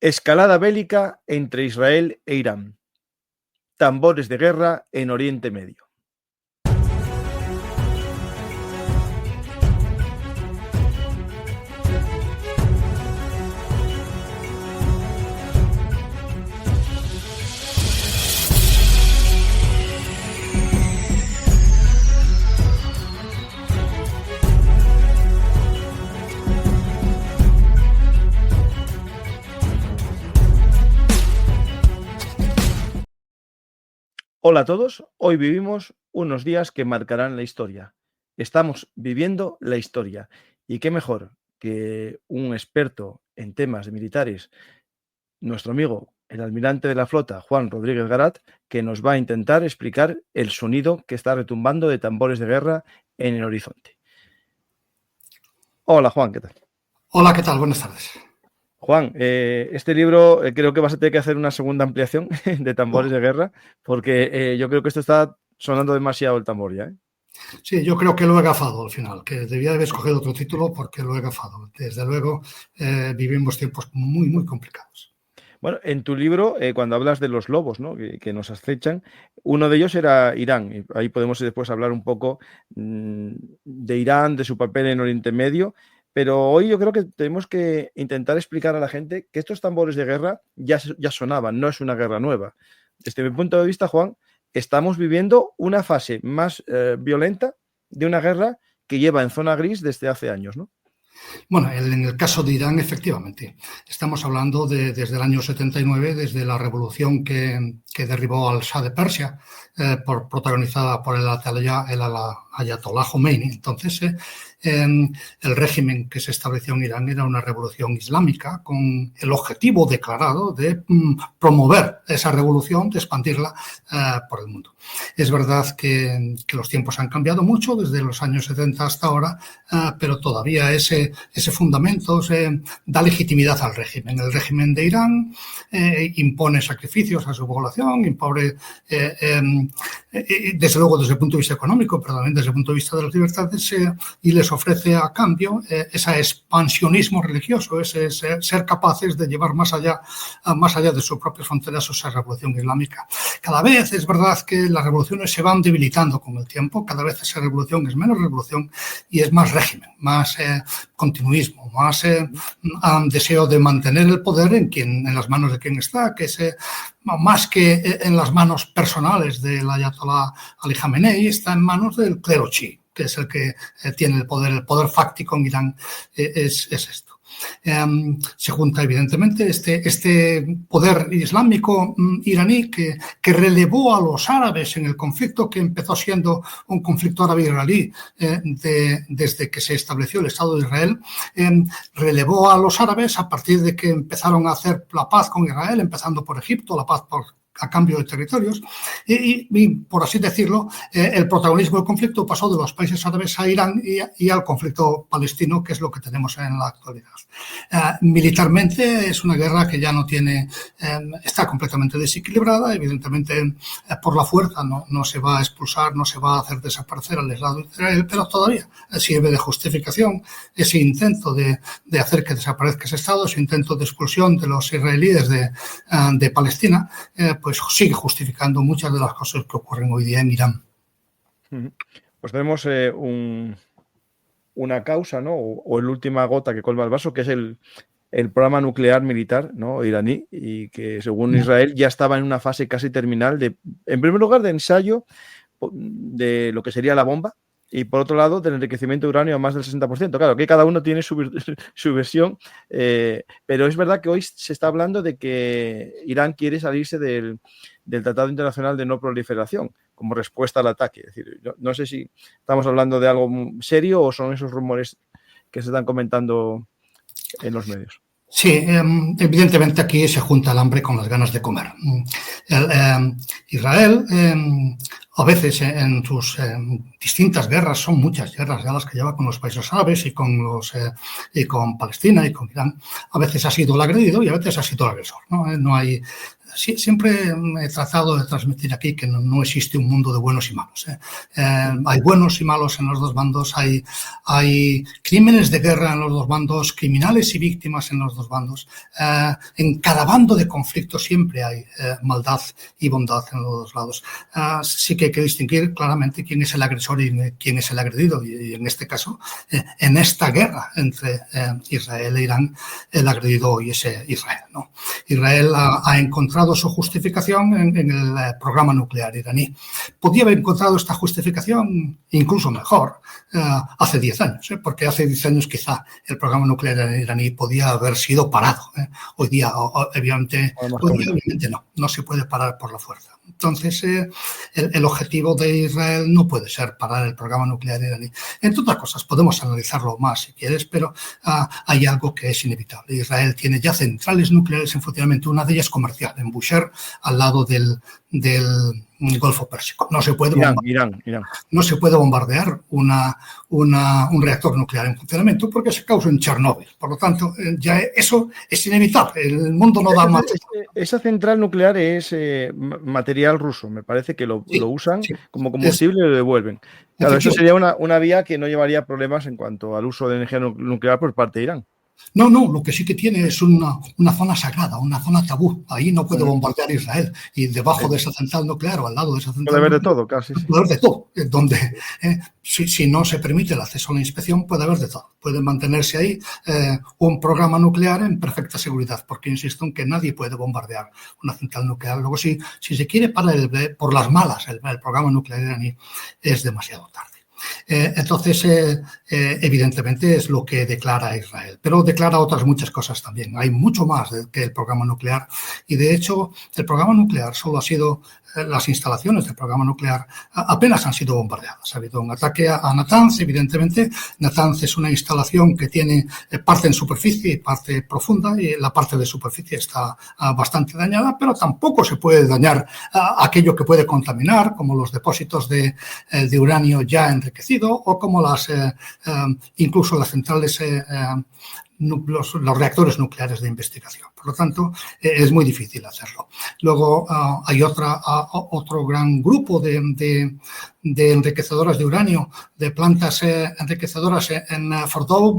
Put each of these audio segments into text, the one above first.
Escalada bélica entre Israel e Irán. Tambores de guerra en Oriente Medio. Hola a todos, hoy vivimos unos días que marcarán la historia. Estamos viviendo la historia. Y qué mejor que un experto en temas militares, nuestro amigo, el almirante de la flota, Juan Rodríguez Garat, que nos va a intentar explicar el sonido que está retumbando de tambores de guerra en el horizonte. Hola Juan, ¿qué tal? Hola, ¿qué tal? Buenas tardes. Juan, este libro creo que vas a tener que hacer una segunda ampliación de tambores de guerra, porque yo creo que esto está sonando demasiado el tambor ya, ¿eh? Sí, yo creo que lo he gafado al final, que debía haber escogido otro título porque lo he gafado. Desde luego, vivimos tiempos muy, muy complicados. Bueno, en tu libro, cuando hablas de los lobos, ¿no?, que nos acechan, uno de ellos era Irán. Y ahí podemos después hablar un poco de Irán, de su papel en Oriente Medio. Pero hoy yo creo que tenemos que intentar explicar a la gente que estos tambores de guerra ya sonaban, no es una guerra nueva. Desde mi punto de vista, Juan, estamos viviendo una fase más violenta de una guerra que lleva en zona gris desde hace años, ¿no? Bueno, en el caso de Irán, efectivamente, estamos hablando desde el año 79, desde la revolución que derribó al Shah de Persia, protagonizada por el Ayatollah Khomeini. Entonces, el régimen que se estableció en Irán era una revolución islámica con el objetivo declarado de promover esa revolución, de expandirla por el mundo. Es verdad que los tiempos han cambiado mucho desde los años 70 hasta ahora, pero todavía ese fundamento da legitimidad al régimen. El régimen de Irán impone sacrificios a su población, impone, desde luego desde el punto de vista económico, pero también desde el punto de vista de las libertades, y les ofrece a cambio ese expansionismo religioso, ese ser capaces de llevar más allá de sus propias fronteras esa revolución islámica. Cada vez es verdad que las revoluciones se van debilitando con el tiempo, cada vez esa revolución es menos revolución y es más régimen, más continuismo, más deseo de mantener el poder en las manos de quien está, que más que en las manos personales del Ayatollah Ali Khamenei, está en manos del clero chií, que es el que tiene el poder fáctico en Irán, es esto. Se junta evidentemente este poder islámico iraní que relevó a los árabes en el conflicto que empezó siendo un conflicto árabe-israelí desde que se estableció el Estado de Israel. Relevó a los árabes a partir de que empezaron a hacer la paz con Israel, empezando por Egipto, la paz a cambio de territorios, y por así decirlo, el protagonismo del conflicto pasó de los países árabes a Irán y al conflicto palestino, que es lo que tenemos en la actualidad. Militarmente es una guerra que ya no tiene, está completamente desequilibrada, evidentemente por la fuerza no se va a expulsar, no se va a hacer desaparecer al Estado de Israel, pero todavía sirve de justificación ese intento de hacer que desaparezca ese Estado, ese intento de expulsión de los israelíes de Palestina, pues sigue justificando muchas de las cosas que ocurren hoy día en Irán. Pues tenemos una causa, ¿no? O la última gota que colma el vaso, que es el programa nuclear militar, ¿no?, iraní, y que según Israel ya estaba en una fase casi terminal en primer lugar, de ensayo de lo que sería la bomba, y por otro lado, del enriquecimiento de uranio a más del 60%. Claro, que cada uno tiene su versión, pero es verdad que hoy se está hablando de que Irán quiere salirse del Tratado Internacional de No Proliferación como respuesta al ataque. Es decir, no sé si estamos hablando de algo serio o son esos rumores que se están comentando en los medios. Sí, evidentemente aquí se junta el hambre con las ganas de comer. Israel, a veces en sus distintas guerras, son muchas guerras ya las que lleva con los países árabes y con Palestina y con Irán, a veces ha sido el agredido y a veces ha sido el agresor, ¿no? No hay siempre he tratado de transmitir aquí que no existe un mundo de buenos y malos. Hay buenos y malos en los dos bandos, hay crímenes de guerra en los dos bandos, criminales y víctimas en los dos bandos. En cada bando de conflicto siempre hay maldad y bondad en los dos lados. Sí que hay que distinguir claramente quién es el agresor y quién es el agredido. Y en este caso, en esta guerra entre Israel e Irán, el agredido hoy es Israel, ¿no? Israel ha encontrado su justificación en el programa nuclear iraní. Podía haber encontrado esta justificación incluso mejor hace 10 años, porque hace 10 años quizá el programa nuclear iraní podía haber sido parado. Hoy día, obviamente no se puede parar por la fuerza. Entonces, el objetivo de Israel no puede ser parar el programa nuclear iraní. Entre otras cosas, podemos analizarlo más si quieres, pero hay algo que es inevitable. Israel tiene ya centrales nucleares en funcionamiento, una de ellas comercial, en Bushehr, al lado del Golfo Pérsico. No se puede Irán. No se puede bombardear un reactor nuclear en funcionamiento porque se causa en Chernóbil. Por lo tanto, ya eso es inevitable. El mundo no da más. Esa central nuclear es material ruso. Me parece que lo usan como combustible y lo devuelven. Claro, eso sería una vía que no llevaría problemas en cuanto al uso de energía nuclear por parte de Irán. No, lo que sí que tiene es una zona sagrada, una zona tabú. Ahí no puede bombardear Israel. Y debajo de esa central nuclear o al lado de esa central puede haber de todo, casi. Puede haber de todo. Donde, si no se permite el acceso a la inspección, puede haber de todo. Puede mantenerse ahí un programa nuclear en perfecta seguridad, porque insisto en que nadie puede bombardear una central nuclear. Luego, si se quiere parar por las malas el programa nuclear iraní, es demasiado tarde. Entonces, evidentemente es lo que declara Israel, pero declara otras muchas cosas también. Hay mucho más que el programa nuclear y, de hecho, el programa nuclear solo ha sido, las instalaciones del programa nuclear apenas han sido bombardeadas. Ha habido un ataque a Natanz, evidentemente. Natanz es una instalación que tiene parte en superficie y parte profunda, y la parte de superficie está bastante dañada, pero tampoco se puede dañar aquello que puede contaminar, como los depósitos de uranio ya enriquecido o como incluso las centrales, los reactores nucleares de investigación. Por lo tanto, es muy difícil hacerlo. Luego hay otro gran grupo de enriquecedoras de uranio, de plantas enriquecedoras en Fordow,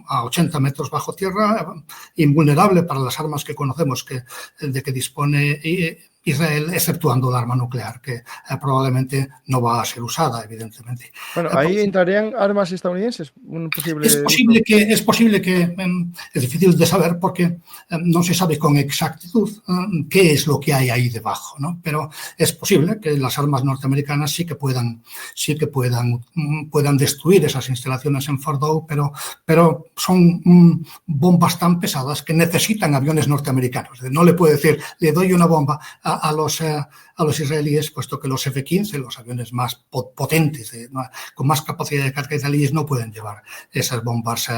a 80 metros bajo tierra, invulnerable para las armas que conocemos de que dispone Israel, exceptuando el arma nuclear, que probablemente no va a ser usada, evidentemente. Bueno, ahí entrarían armas estadounidenses. Es posible que es difícil de saber porque no se sabe con exactitud qué es lo que hay ahí debajo, ¿no? Pero es posible que las armas norteamericanas sí que puedan destruir esas instalaciones en Fordow, pero son bombas tan pesadas que necesitan aviones norteamericanos. No le puedo decir, le doy una bomba a los israelíes, puesto que los F-15, los aviones más potentes, con más capacidad de carga israelíes, no pueden llevar esas bombas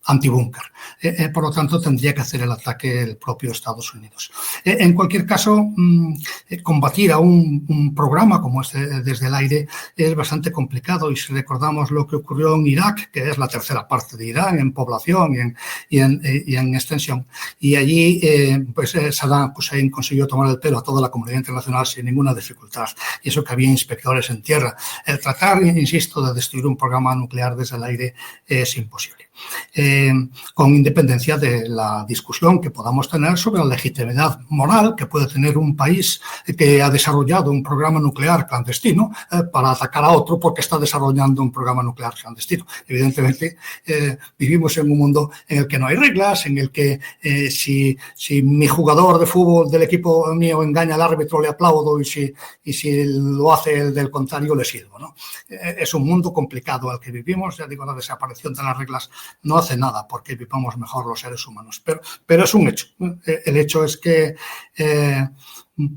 antibúnker. Por lo tanto, tendría que hacer el ataque el propio Estados Unidos. En cualquier caso, combatir a un programa como este desde el aire es bastante complicado, y si recordamos lo que ocurrió en Irak, que es la tercera parte de Irán en población y en extensión, y allí Saddam Hussein consiguió tomar el pelo a toda la comunidad internacional sin ninguna dificultad, y eso que había inspectores en tierra. El tratar, insisto, de destruir un programa nuclear desde el aire es imposible. Con independencia de la discusión que podamos tener sobre la legitimidad moral que puede tener un país que ha desarrollado un programa nuclear clandestino para atacar a otro porque está desarrollando un programa nuclear clandestino. Evidentemente, vivimos en un mundo en el que no hay reglas, en el que si mi jugador de fútbol del equipo mío engaña al árbitro, le aplaudo, y si lo hace el del contrario, le sirvo, ¿no? Es un mundo complicado al que vivimos. Ya digo, la desaparición de las reglas no hace nada porque vivamos mejor los seres humanos, pero es un hecho. El hecho es que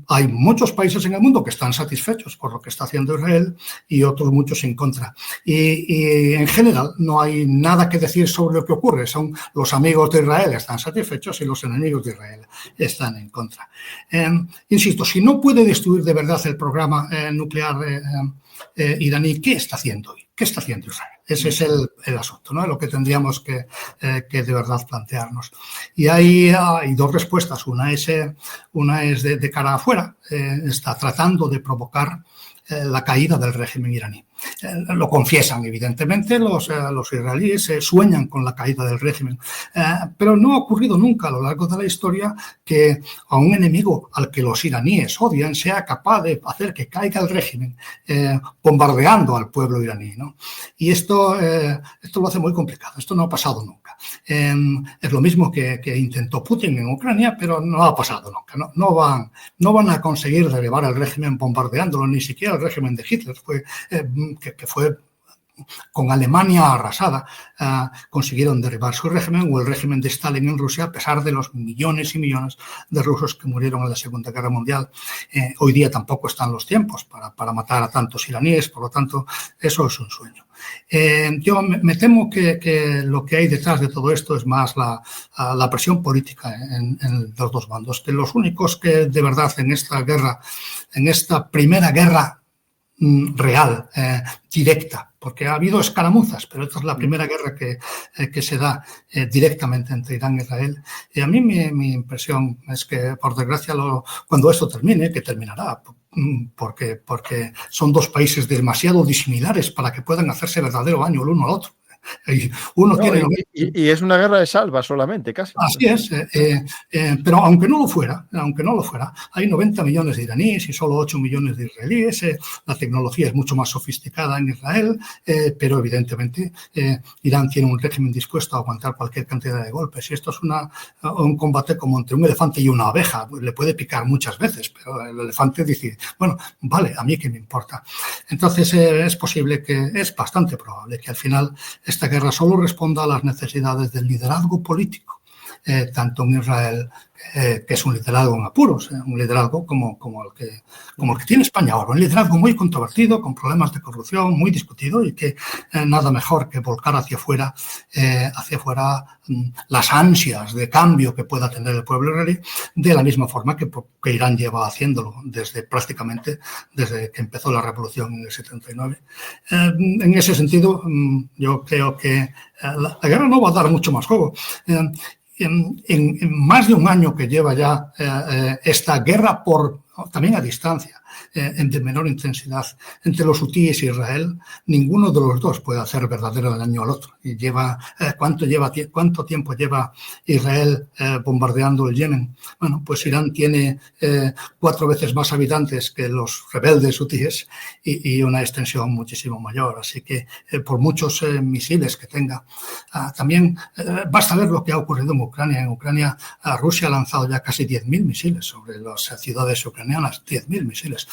hay muchos países en el mundo que están satisfechos por lo que está haciendo Israel y otros muchos en contra. Y en general no hay nada que decir sobre lo que ocurre. Son los amigos de Israel están satisfechos y los enemigos de Israel están en contra. Insisto, si no puede destruir de verdad el programa nuclear iraní, ¿qué está haciendo hoy? ¿Qué está haciendo Israel? Ese es el asunto, ¿no? Lo que tendríamos que de verdad plantearnos. Y hay dos respuestas. Una es de cara afuera, está tratando de provocar la caída del régimen iraní. Lo confiesan, evidentemente, los israelíes sueñan con la caída del régimen, pero no ha ocurrido nunca a lo largo de la historia que a un enemigo al que los iraníes odian sea capaz de hacer que caiga el régimen bombardeando al pueblo iraní, ¿no? Y esto lo hace muy complicado. Esto no ha pasado nunca. Es lo mismo que intentó Putin en Ucrania, pero no ha pasado nunca. No van a conseguir derribar el régimen bombardeándolo, ni siquiera el régimen de Hitler, que fue con Alemania arrasada, consiguieron derribar su régimen, o el régimen de Stalin en Rusia, a pesar de los millones y millones de rusos que murieron en la Segunda Guerra Mundial. Hoy día tampoco están los tiempos para matar a tantos iraníes, por lo tanto, eso es un sueño. Yo me temo que lo que hay detrás de todo esto es más la presión política en los dos bandos, que los únicos que de verdad en esta guerra, en esta primera guerra real, directa, porque ha habido escaramuzas, pero esta es la primera guerra que se da directamente entre Irán e Israel. Y a mí mi impresión es que, por desgracia, cuando esto termine, que terminará, porque son dos países demasiado disimilares para que puedan hacerse verdadero daño el uno al otro. Y es una guerra de salva solamente, casi. Así es, pero aunque no lo fuera, hay 90 millones de iraníes y solo 8 millones de israelíes. La tecnología es mucho más sofisticada en Israel, pero evidentemente Irán tiene un régimen dispuesto a aguantar cualquier cantidad de golpes. Y esto es un combate como entre un elefante y una abeja. Le puede picar muchas veces, pero el elefante dice, bueno, vale, a mí qué me importa. Entonces es bastante probable que al final esta guerra solo responda a las necesidades del liderazgo político, tanto en Israel, que es un liderazgo en apuros, un liderazgo como el que tiene España ahora, un liderazgo muy controvertido, con problemas de corrupción, muy discutido, y que nada mejor que volcar hacia afuera las ansias de cambio que pueda tener el pueblo israelí, de la misma forma que Irán lleva haciéndolo prácticamente desde que empezó la revolución en el 79. En ese sentido, yo creo que la guerra no va a dar mucho más juego. En más de un año que lleva ya esta guerra también a distancia, de menor intensidad, entre los hutíes y Israel, ninguno de los dos puede hacer verdadero daño al otro. Y ¿cuánto tiempo lleva Israel bombardeando el Yemen? Bueno, pues Irán tiene 4 veces más habitantes que los rebeldes hutíes y una extensión muchísimo mayor. Así que por muchos misiles que tenga, también basta ver lo que ha ocurrido en Ucrania. En Ucrania, Rusia ha lanzado ya casi 10.000 misiles sobre las ciudades ucranianas, 10.000 misiles.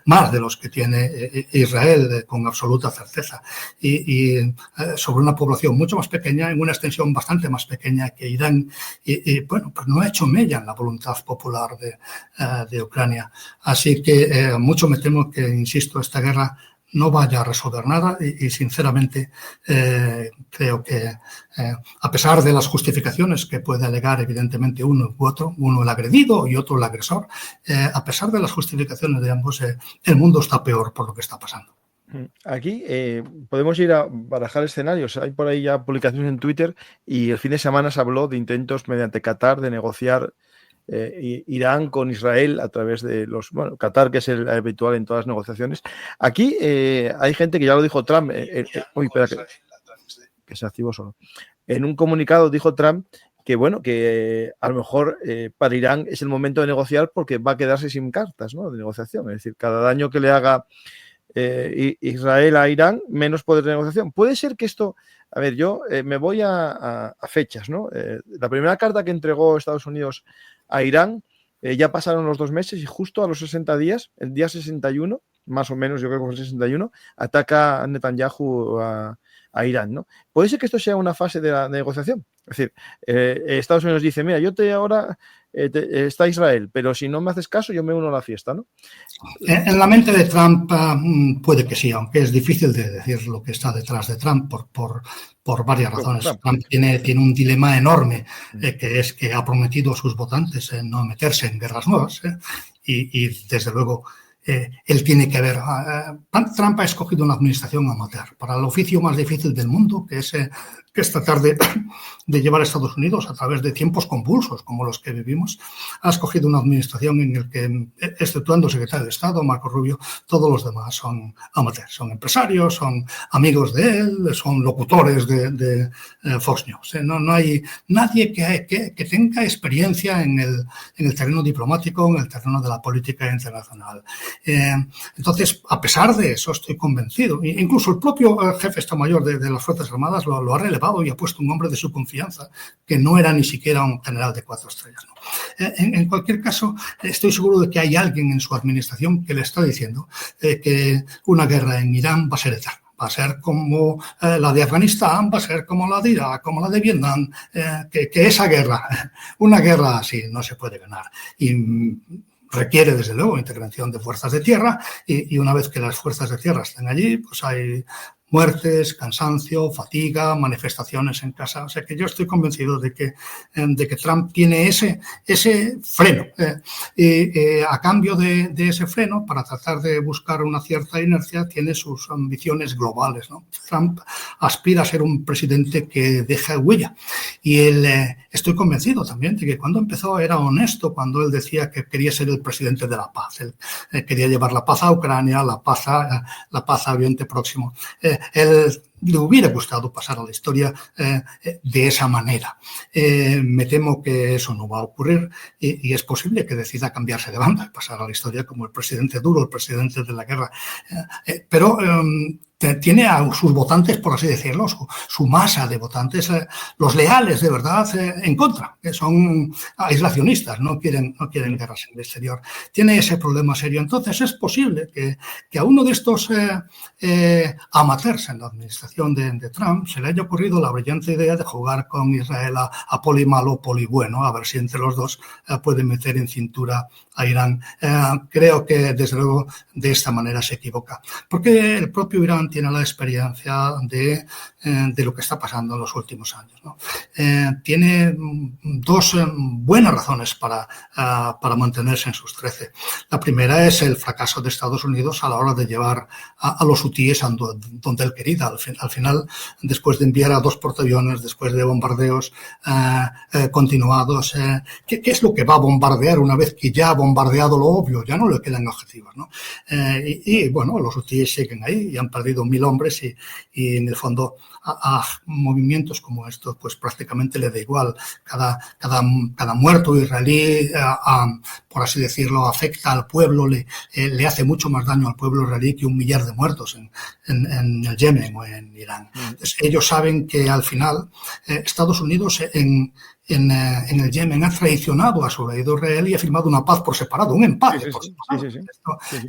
Más de los que tiene Israel con absoluta certeza, y sobre una población mucho más pequeña, en una extensión bastante más pequeña que Irán, y bueno, pues no ha hecho mella en la voluntad popular de Ucrania. Así que mucho me temo que, insisto, esta guerra no vaya a resolver nada y sinceramente creo que a pesar de las justificaciones que puede alegar evidentemente uno u otro, uno el agredido y otro el agresor, a pesar de las justificaciones de ambos, el mundo está peor por lo que está pasando. Aquí podemos ir a barajar escenarios. Hay por ahí ya publicaciones en Twitter y el fin de semana se habló de intentos mediante Qatar de negociar Irán con Israel a través de Qatar, que es el habitual en todas las negociaciones. Aquí hay gente que ya lo dijo Trump. Espera que se activó solo. En un comunicado dijo Trump que bueno, que a lo mejor para Irán es el momento de negociar porque va a quedarse sin cartas, ¿no?, de negociación. Es decir, cada daño que le haga Israel a Irán, menos poder de negociación. Puede ser que esto... A ver, yo me voy a fechas, ¿no? La primera carta que entregó Estados Unidos a Irán, ya pasaron los 2 meses y justo a los 60 días, el día 61, más o menos, yo creo que fue el 61, ataca a Netanyahu a Irán, ¿no? Puede ser que esto sea una fase de la negociación. Es decir, Estados Unidos dice, mira, está Israel, pero si no me haces caso, yo me uno a la fiesta, ¿no? En la mente de Trump puede que sí, aunque es difícil de decir lo que está detrás de Trump por varias razones. Trump tiene un dilema enorme, que es que ha prometido a sus votantes no meterse en guerras nuevas, y desde luego él tiene que ver. Trump ha escogido una administración amateur para el oficio más difícil del mundo, que es tratar de llevar a Estados Unidos a través de tiempos convulsos como los que vivimos. Ha escogido una administración en la que, exceptuando el secretario de Estado, Marco Rubio, todos los demás son amateurs, son empresarios, son amigos de él, son locutores de Fox News. No hay nadie que tenga experiencia en el terreno diplomático, en el terreno de la política internacional. Entonces, a pesar de eso, estoy convencido. Incluso el propio jefe de Estado Mayor de las Fuerzas Armadas lo ha relevado y ha puesto un hombre de su confianza, que no era ni siquiera un general de 4 estrellas. ¿No? En cualquier caso, estoy seguro de que hay alguien en su administración que le está diciendo que una guerra en Irán va a ser eterna. Va a ser como la de Afganistán, va a ser como la de Irak, como la de Vietnam, que esa guerra, una guerra así, no se puede ganar. Y requiere, desde luego, intervención de fuerzas de tierra y una vez que las fuerzas de tierra estén allí, pues hay muertes, cansancio, fatiga, manifestaciones en casa. O sea que yo estoy convencido de que Trump tiene ese freno. A cambio de ese freno, para tratar de buscar una cierta inercia, tiene sus ambiciones globales, ¿no? Trump aspira a ser un presidente que deja huella. Y estoy convencido también de que cuando empezó era honesto cuando él decía que quería ser el presidente de la paz. Él quería llevar la paz a Ucrania, la paz a Oriente Próximo. Él le hubiera gustado pasar a la historia de esa manera. Me temo que eso no va a ocurrir y es posible que decida cambiarse de banda y pasar a la historia como el presidente duro, el presidente de la guerra. Pero tiene a sus votantes, por así decirlo, su masa de votantes, los leales de verdad en contra, que son aislacionistas, no quieren guerras en el exterior. Tiene ese problema serio. Entonces es posible que a uno de estos amateurs en la administración de Trump se le haya ocurrido la brillante idea de jugar con Israel a poli malo, poli bueno, a ver si entre los dos pueden meter en cintura a Irán. Creo que, desde luego, de esta manera se equivoca. Porque el propio Irán tiene la experiencia de lo que está pasando en los últimos años, ¿no? Tiene dos buenas razones para mantenerse en sus 13. La primera es el fracaso de Estados Unidos a la hora de llevar a los hutíes donde él quería. Al final, después de enviar a 2 portaaviones, después de bombardeos continuados, ¿qué es lo que va a bombardear una vez que ya ha bombardeado lo obvio? Ya no le quedan objetivos, ¿no? Bueno, los hutíes siguen ahí y han perdido 1000 hombres y en el fondo a movimientos como estos pues prácticamente le da igual. Cada muerto israelí, por así decirlo, afecta al pueblo, le hace mucho más daño al pueblo israelí que 1 millar de muertos en el Yemen o en Irán. Entonces, ellos saben que al final Estados Unidos en el Yemen ha traicionado a su aliado Israel y ha firmado una paz por separado, un empate por separado. Sí.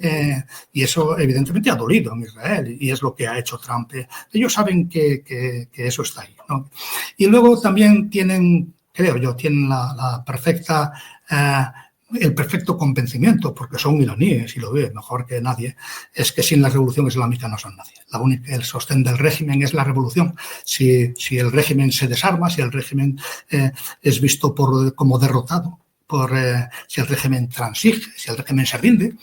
Y eso evidentemente ha dolido en Israel y es lo que ha hecho Trump. Ellos saben que eso está ahí, ¿no? Y luego también tienen, creo yo, la perfecta... el perfecto convencimiento, porque son iraníes y lo ve mejor que nadie, es que sin la revolución islámica no son nadie. El sostén del régimen es la revolución. Si el régimen se desarma, si el régimen es visto como derrotado, si el régimen transige, si el régimen se rinde,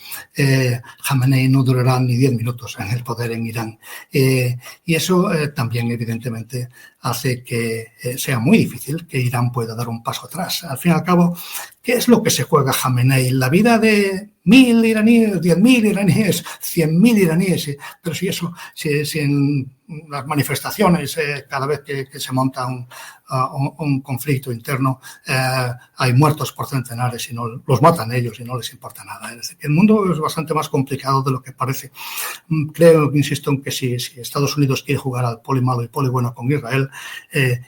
Jamenei no durará ni 10 minutos en el poder en Irán. Y eso también, evidentemente, hace que sea muy difícil que Irán pueda dar un paso atrás. Al fin y al cabo, ¿qué es lo que se juega Jamenei? La vida de 1000 iraníes, 10.000 iraníes, 100.000 iraníes. Pero si en las manifestaciones, cada vez que se monta un conflicto interno, hay muertos por centenares y no los matan ellos y no les importa nada. Es decir, que el mundo es bastante más complicado de lo que parece. Creo, insisto, en que si Estados Unidos quiere jugar al poli malo y poli bueno con Israel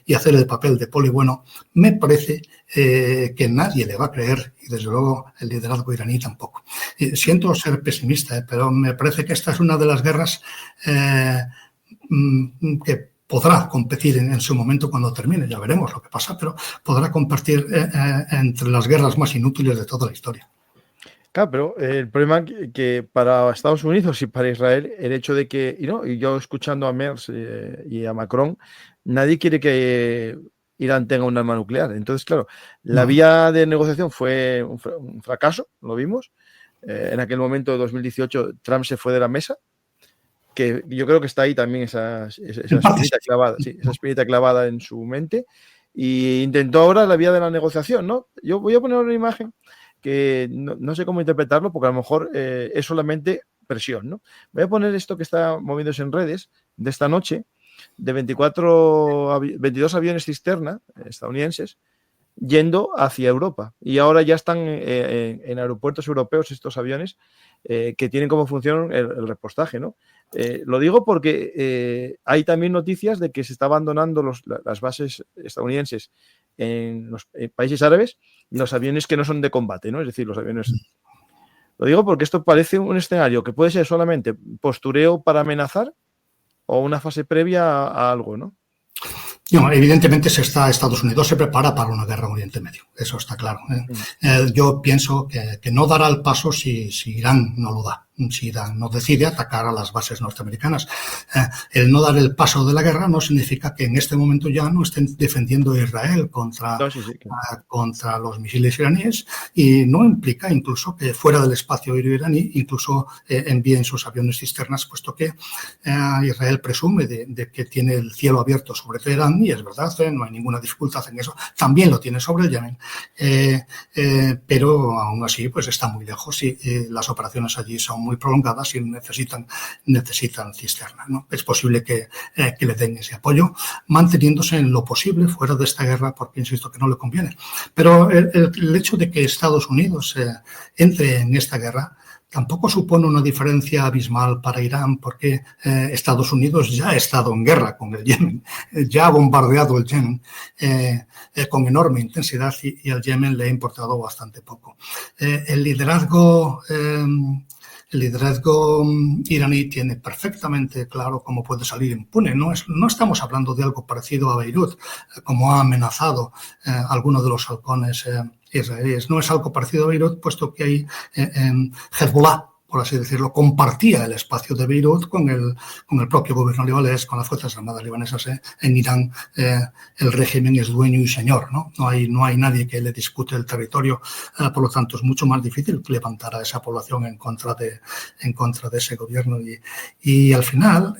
y hacer el papel de poli bueno, me parece que nadie le va a creer y desde luego el liderazgo iraní tampoco. Siento ser pesimista, pero me parece que esta es una de las guerras que podrá competir en su momento cuando termine, ya veremos lo que pasa, pero podrá competir entre las guerras más inútiles de toda la historia. Claro, pero el problema que para Estados Unidos y para Israel, el hecho de que, y yo escuchando a Merz y a Macron, nadie quiere que Irán tenga un arma nuclear. Entonces, claro, la vía de negociación fue un fracaso, lo vimos. en aquel momento de 2018 Trump se fue de la mesa, que yo creo que está ahí también esa espinita clavada, sí, esa espinita clavada en su mente, y intentó ahora la vía de la negociación, ¿no? Yo voy a poner una imagen que no sé cómo interpretarlo, porque a lo mejor es solamente presión, ¿no? Voy a poner esto que está moviéndose en redes de esta noche, de 22 aviones cisterna estadounidenses yendo hacia Europa. Y ahora ya están en aeropuertos europeos estos aviones que tienen como función el repostaje, ¿no? Lo digo porque hay también noticias de que se está abandonando las bases estadounidenses en los países árabes, los aviones que no son de combate, ¿no? Es decir, los aviones... Lo digo porque esto parece un escenario que puede ser solamente postureo para amenazar o una fase previa a algo, ¿no? No, evidentemente Estados Unidos se prepara para una guerra en Oriente Medio, eso está claro. Yo pienso que no dará el paso si Irán no lo da. Si Irán no decide atacar a las bases norteamericanas. El no dar el paso de la guerra no significa que en este momento ya no estén defendiendo a Israel contra los misiles iraníes, y no implica incluso que fuera del espacio aéreo iraní incluso envíen sus aviones cisternas, puesto que Israel presume de que tiene el cielo abierto sobre Teherán, y es verdad, no hay ninguna dificultad en eso. También lo tiene sobre el Yemen, pero aún así pues está muy lejos y las operaciones allí son muy prolongadas y necesitan cisterna, ¿no? Es posible que le den ese apoyo, manteniéndose en lo posible fuera de esta guerra, porque insisto que no le conviene. Pero el hecho de que Estados Unidos entre en esta guerra tampoco supone una diferencia abismal para Irán, porque Estados Unidos ya ha estado en guerra con el Yemen, ya ha bombardeado el Yemen con enorme intensidad, y al Yemen le ha importado bastante poco. El liderazgo iraní tiene perfectamente claro cómo puede salir impune. No estamos hablando de algo parecido a Beirut, como ha amenazado alguno de los halcones israelíes. No es algo parecido a Beirut, puesto que hay Hezbollah, por así decirlo, compartía el espacio de Beirut con el propio gobierno libanés, con las Fuerzas Armadas libanesas. En Irán el régimen es dueño y señor, ¿no? No hay nadie que le discute el territorio, por lo tanto es mucho más difícil levantar a esa población en contra de ese gobierno. Y al final,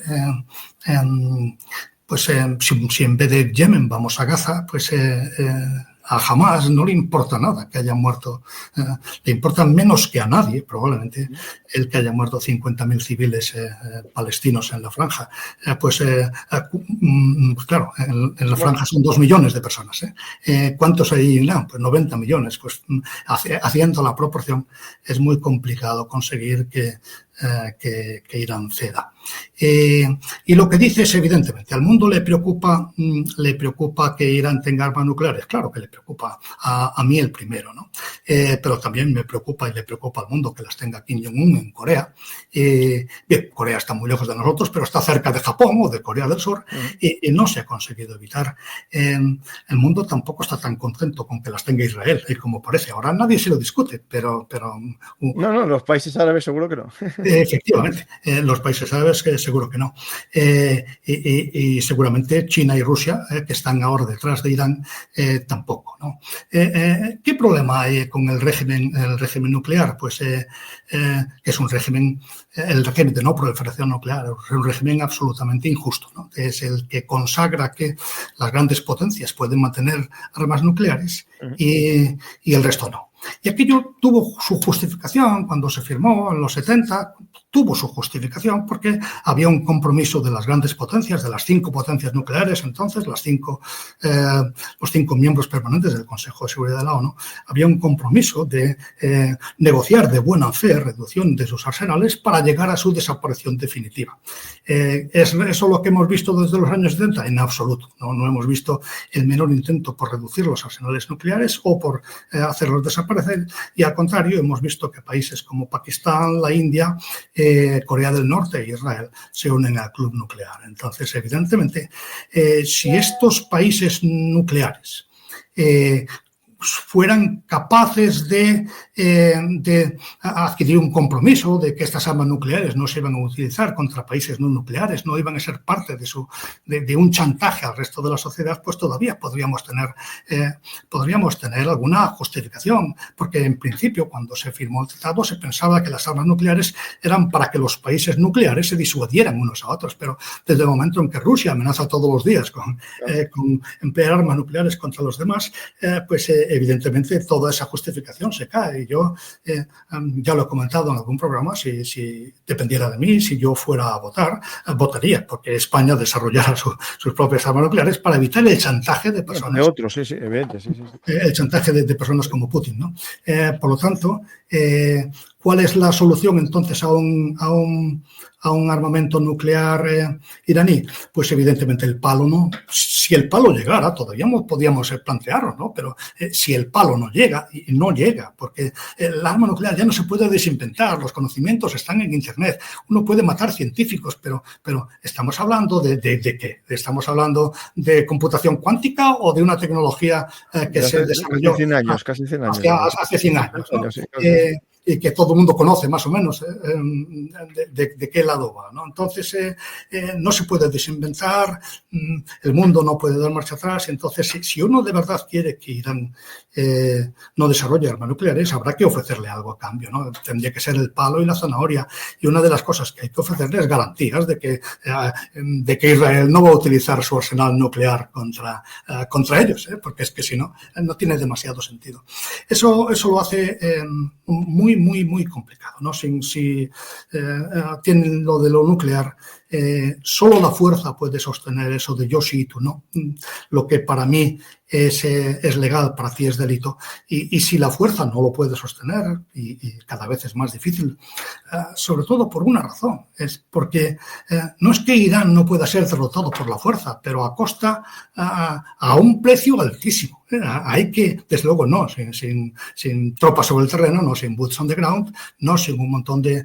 pues si en vez de Yemen vamos a Gaza, pues a Hamas no le importa nada que hayan muerto, le importa menos que a nadie, probablemente, el que hayan muerto 50.000 civiles palestinos en la franja. Claro, en la franja son 2 millones de personas. ¿Cuántos hay en Irán? Pues 90 millones. Pues haciendo la proporción es muy complicado conseguir que Irán ceda. Y lo que dice es, evidentemente, al mundo le preocupa que Irán tenga armas nucleares. Claro que le preocupa, a mí el primero, ¿no? Pero también me preocupa y le preocupa al mundo que las tenga Kim Jong-un en Corea. Bien, Corea está muy lejos de nosotros, pero está cerca de Japón o de Corea del Sur, y no se ha conseguido evitar. El mundo tampoco está tan contento con que las tenga Israel, como parece. Ahora nadie se lo discute, pero no, los países árabes seguro que no. Efectivamente, los países árabes seguro que no. Y seguramente China y Rusia, que están ahora detrás de Irán, tampoco, ¿no? ¿Qué problema hay con el régimen nuclear? Pues es un régimen, el régimen de no proliferación nuclear, es un régimen absolutamente injusto, ¿no? Es el que consagra que las grandes potencias pueden mantener armas nucleares y el resto no. Y aquello tuvo su justificación cuando se firmó en los 70, tuvo su justificación porque había un compromiso de las grandes potencias, de las 5 potencias nucleares, entonces los 5 miembros permanentes del Consejo de Seguridad de la ONU, había un compromiso de negociar de buena fe reducción de sus arsenales para llegar a su desaparición definitiva. ¿Es eso lo que hemos visto desde los años 70? En absoluto. No hemos visto el menor intento por reducir los arsenales nucleares o por hacerlos desaparecer, y al contrario hemos visto que países como Pakistán, la India, Corea del Norte e Israel se unen al club nuclear. Entonces, evidentemente, si estos países nucleares fueran capaces de adquirir un compromiso de que estas armas nucleares no se iban a utilizar contra países no nucleares, no iban a ser parte de un chantaje al resto de la sociedad, pues todavía podríamos tener alguna justificación, porque en principio cuando se firmó el tratado se pensaba que las armas nucleares eran para que los países nucleares se disuadieran unos a otros, pero desde el momento en que Rusia amenaza todos los días con emplear armas nucleares contra los demás, pues evidentemente toda esa justificación se cae. Y yo ya lo he comentado en algún programa, si dependiera de mí, si yo fuera a votar, votaría porque España desarrollara sus propias armas nucleares para evitar el chantaje de personas. De otros, sí, evidente, sí. El chantaje de personas como Putin, ¿no? Por lo tanto, ¿cuál es la solución entonces a un armamento nuclear iraní? Pues evidentemente el palo no. Si el palo llegara, todavía podíamos plantearlo, ¿no? Pero si el palo no llega, y no llega, porque el arma nuclear ya no se puede desinventar, los conocimientos están en Internet, uno puede matar científicos, pero estamos hablando de ¿qué? ¿Estamos hablando de computación cuántica o de una tecnología que se desarrolló casi 100 años. Hace 100 años, ¿no? Sí, y que todo el mundo conoce más o menos de qué lado va, ¿no? Entonces, no se puede desinventar, el mundo no puede dar marcha atrás. Entonces, si uno de verdad quiere que Irán no desarrolle armas nucleares, habrá que ofrecerle algo a cambio, ¿no? Tendría que ser el palo y la zanahoria. Y una de las cosas que hay que ofrecerle es garantías de que Israel no va a utilizar su arsenal nuclear contra ellos, porque es que si no, no tiene demasiado sentido. Eso lo hace muy complicado, ¿no? Si tienen lo de lo nuclear, solo la fuerza puede sostener eso de yo sí y tú no. Lo que para mí es legal, para ti es delito. Y si la fuerza no lo puede sostener, y cada vez es más difícil, sobre todo por una razón, es porque no es que Irán no pueda ser derrotado por la fuerza, pero a costa, a un precio altísimo. Hay que, desde luego, no, sin tropas sobre el terreno, no sin boots on the ground, no sin un montón de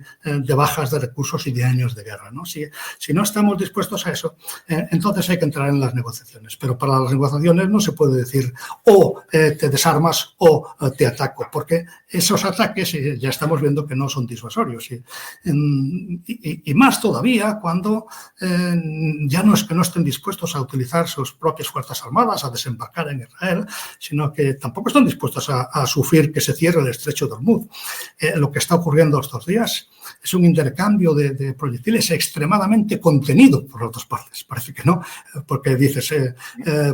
bajas de recursos y de años de guerra, ¿no? Si no estamos dispuestos a eso, entonces hay que entrar en las negociaciones. Pero para las negociaciones no se puede decir o te desarmas o te ataco, porque esos ataques ya estamos viendo que no son disuasorios. Y más todavía cuando ya no es que no estén dispuestos a utilizar sus propias fuerzas armadas, a desembarcar en Israel, sino que tampoco están dispuestos a sufrir que se cierre el estrecho de Hormuz. Lo que está ocurriendo estos días es un intercambio de proyectiles extremadamente contenido por las dos partes. Parece que no, porque dices,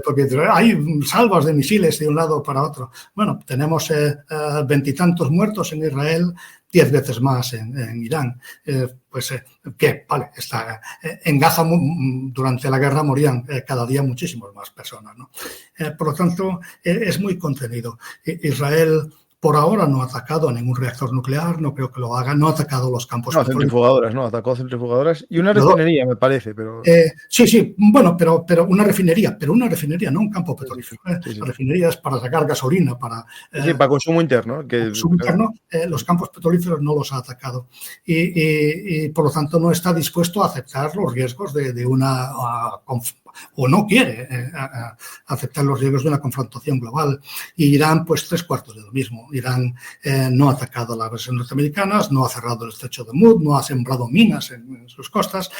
porque hay salvas de misiles de un lado para otro. Bueno, tenemos 20 y tantos muertos en Israel, 10 veces más en Irán. ¿Qué? Vale, en Gaza durante la guerra morían cada día muchísimas más personas, ¿no? Por lo tanto, es muy contenido. Israel por ahora no ha atacado a ningún reactor nuclear, no creo que lo haga, no ha atacado los campos centrifugadoras, no, atacó centrifugadoras y una refinería, me parece, pero... Sí, bueno, pero una refinería, no un campo petrolífero. Sí. La refinería es para sacar gasolina, para consumo interno. Los campos petrolíferos no los ha atacado y por lo tanto no está dispuesto a aceptar los riesgos de una... o no quiere aceptar los riesgos de una confrontación global. Y Irán, pues 3/4 de lo mismo. Irán no ha atacado a las bases norteamericanas, no ha cerrado el estrecho de Hormuz, no ha sembrado minas en sus costas,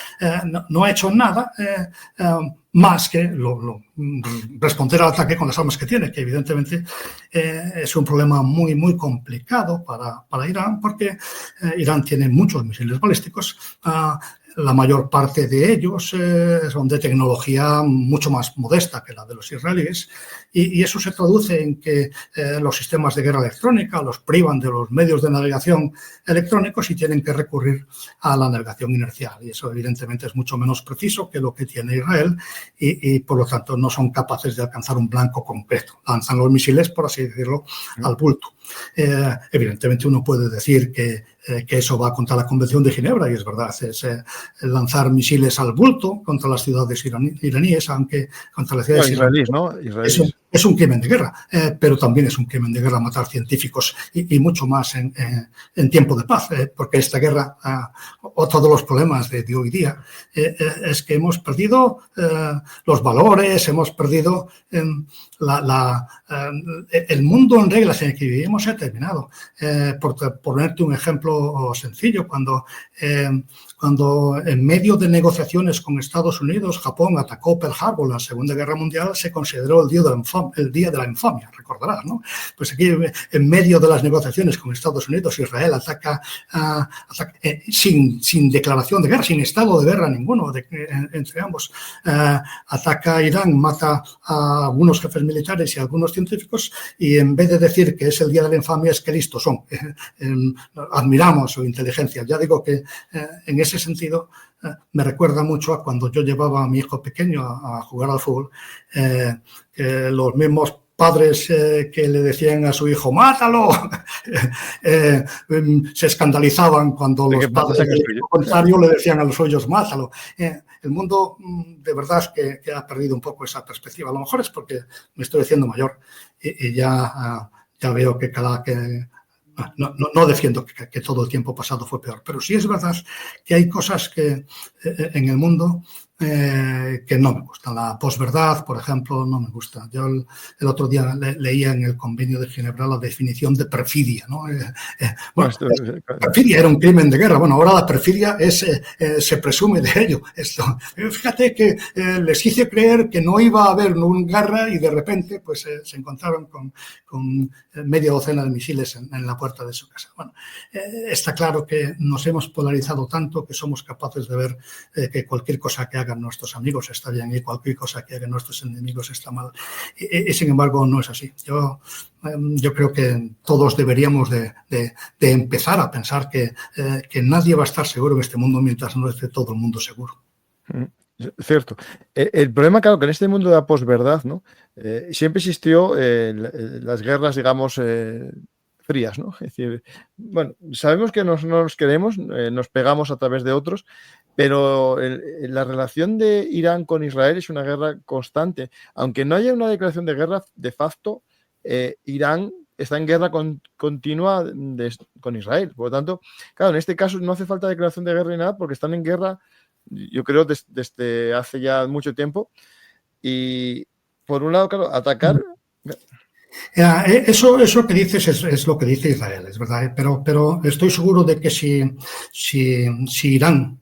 no ha hecho nada más que responder al ataque con las armas que tiene, que evidentemente es un problema muy complicado para Irán, porque Irán tiene muchos misiles balísticos. La mayor parte de ellos son de tecnología mucho más modesta que la de los israelíes y eso se traduce en que los sistemas de guerra electrónica los privan de los medios de navegación electrónicos y tienen que recurrir a la navegación inercial. Y eso evidentemente es mucho menos preciso que lo que tiene Israel y por lo tanto no son capaces de alcanzar un blanco concreto. Lanzan los misiles, por así decirlo, al bulto. Evidentemente uno puede decir que eso va contra la Convención de Ginebra y es verdad, es lanzar misiles al bulto contra las ciudades iraníes, aunque contra las ciudades israelíes, ¿no? Es un crimen de guerra, pero también es un crimen de guerra matar científicos y mucho más en tiempo de paz, porque esta guerra, otro de los problemas de hoy día, es que hemos perdido los valores, hemos perdido el mundo en reglas en el que vivimos se ha terminado. Por ponerte un ejemplo sencillo, cuando en medio de negociaciones con Estados Unidos, Japón atacó Pearl Harbor en la Segunda Guerra Mundial, se consideró el día de la infamia, recordarás, ¿no? Pues aquí, en medio de las negociaciones con Estados Unidos, Israel ataca sin declaración de guerra, sin estado de guerra ninguno entre ambos. Ataca a Irán, mata a algunos jefes militares y a algunos científicos, y en vez de decir que es el día de la infamia, es que listos son. Admiramos su inteligencia. Ya digo que en ese sentido me recuerda mucho a cuando yo llevaba a mi hijo pequeño a jugar al fútbol, que los mismos padres que le decían a su hijo ¡mátalo! Se escandalizaban cuando los padres del contrario le decían a los suyos ¡mátalo! El mundo de verdad que ha perdido un poco esa perspectiva. A lo mejor es porque me estoy haciendo mayor y ya veo que no defiendo que todo el tiempo pasado fue peor, pero sí es verdad que hay cosas que en el mundo que no me gustan. La posverdad, por ejemplo, no me gusta. Yo el otro día leía en el Convenio de Ginebra la definición de perfidia, ¿no? Perfidia era un crimen de guerra. Bueno, ahora la perfidia se presume de ello. Fíjate que les hice creer que no iba a haber una guerra y de repente pues se encontraron con media docena de misiles en la puerta de su casa. Bueno, está claro que nos hemos polarizado tanto que somos capaces de ver que cualquier cosa que hagan nuestros amigos está bien y cualquier cosa que hagan nuestros enemigos está mal. Y sin embargo, no es así. Yo creo que todos deberíamos de empezar a pensar que nadie va a estar seguro en este mundo mientras no esté todo el mundo seguro. Cierto. El problema, claro, que en este mundo de la posverdad, ¿no? Siempre existió las guerras, digamos, frías, ¿no? Es decir, bueno, sabemos que no nos queremos, nos pegamos a través de otros, pero la relación de Irán con Israel es una guerra constante. Aunque no haya una declaración de guerra, de facto, Irán está en guerra continua con Israel. Por lo tanto, claro, en este caso no hace falta declaración de guerra ni nada porque están en guerra, yo creo, desde hace ya mucho tiempo. Y por un lado, claro, atacar... Eso que dices es lo que dice Israel, es verdad, pero estoy seguro de que si Irán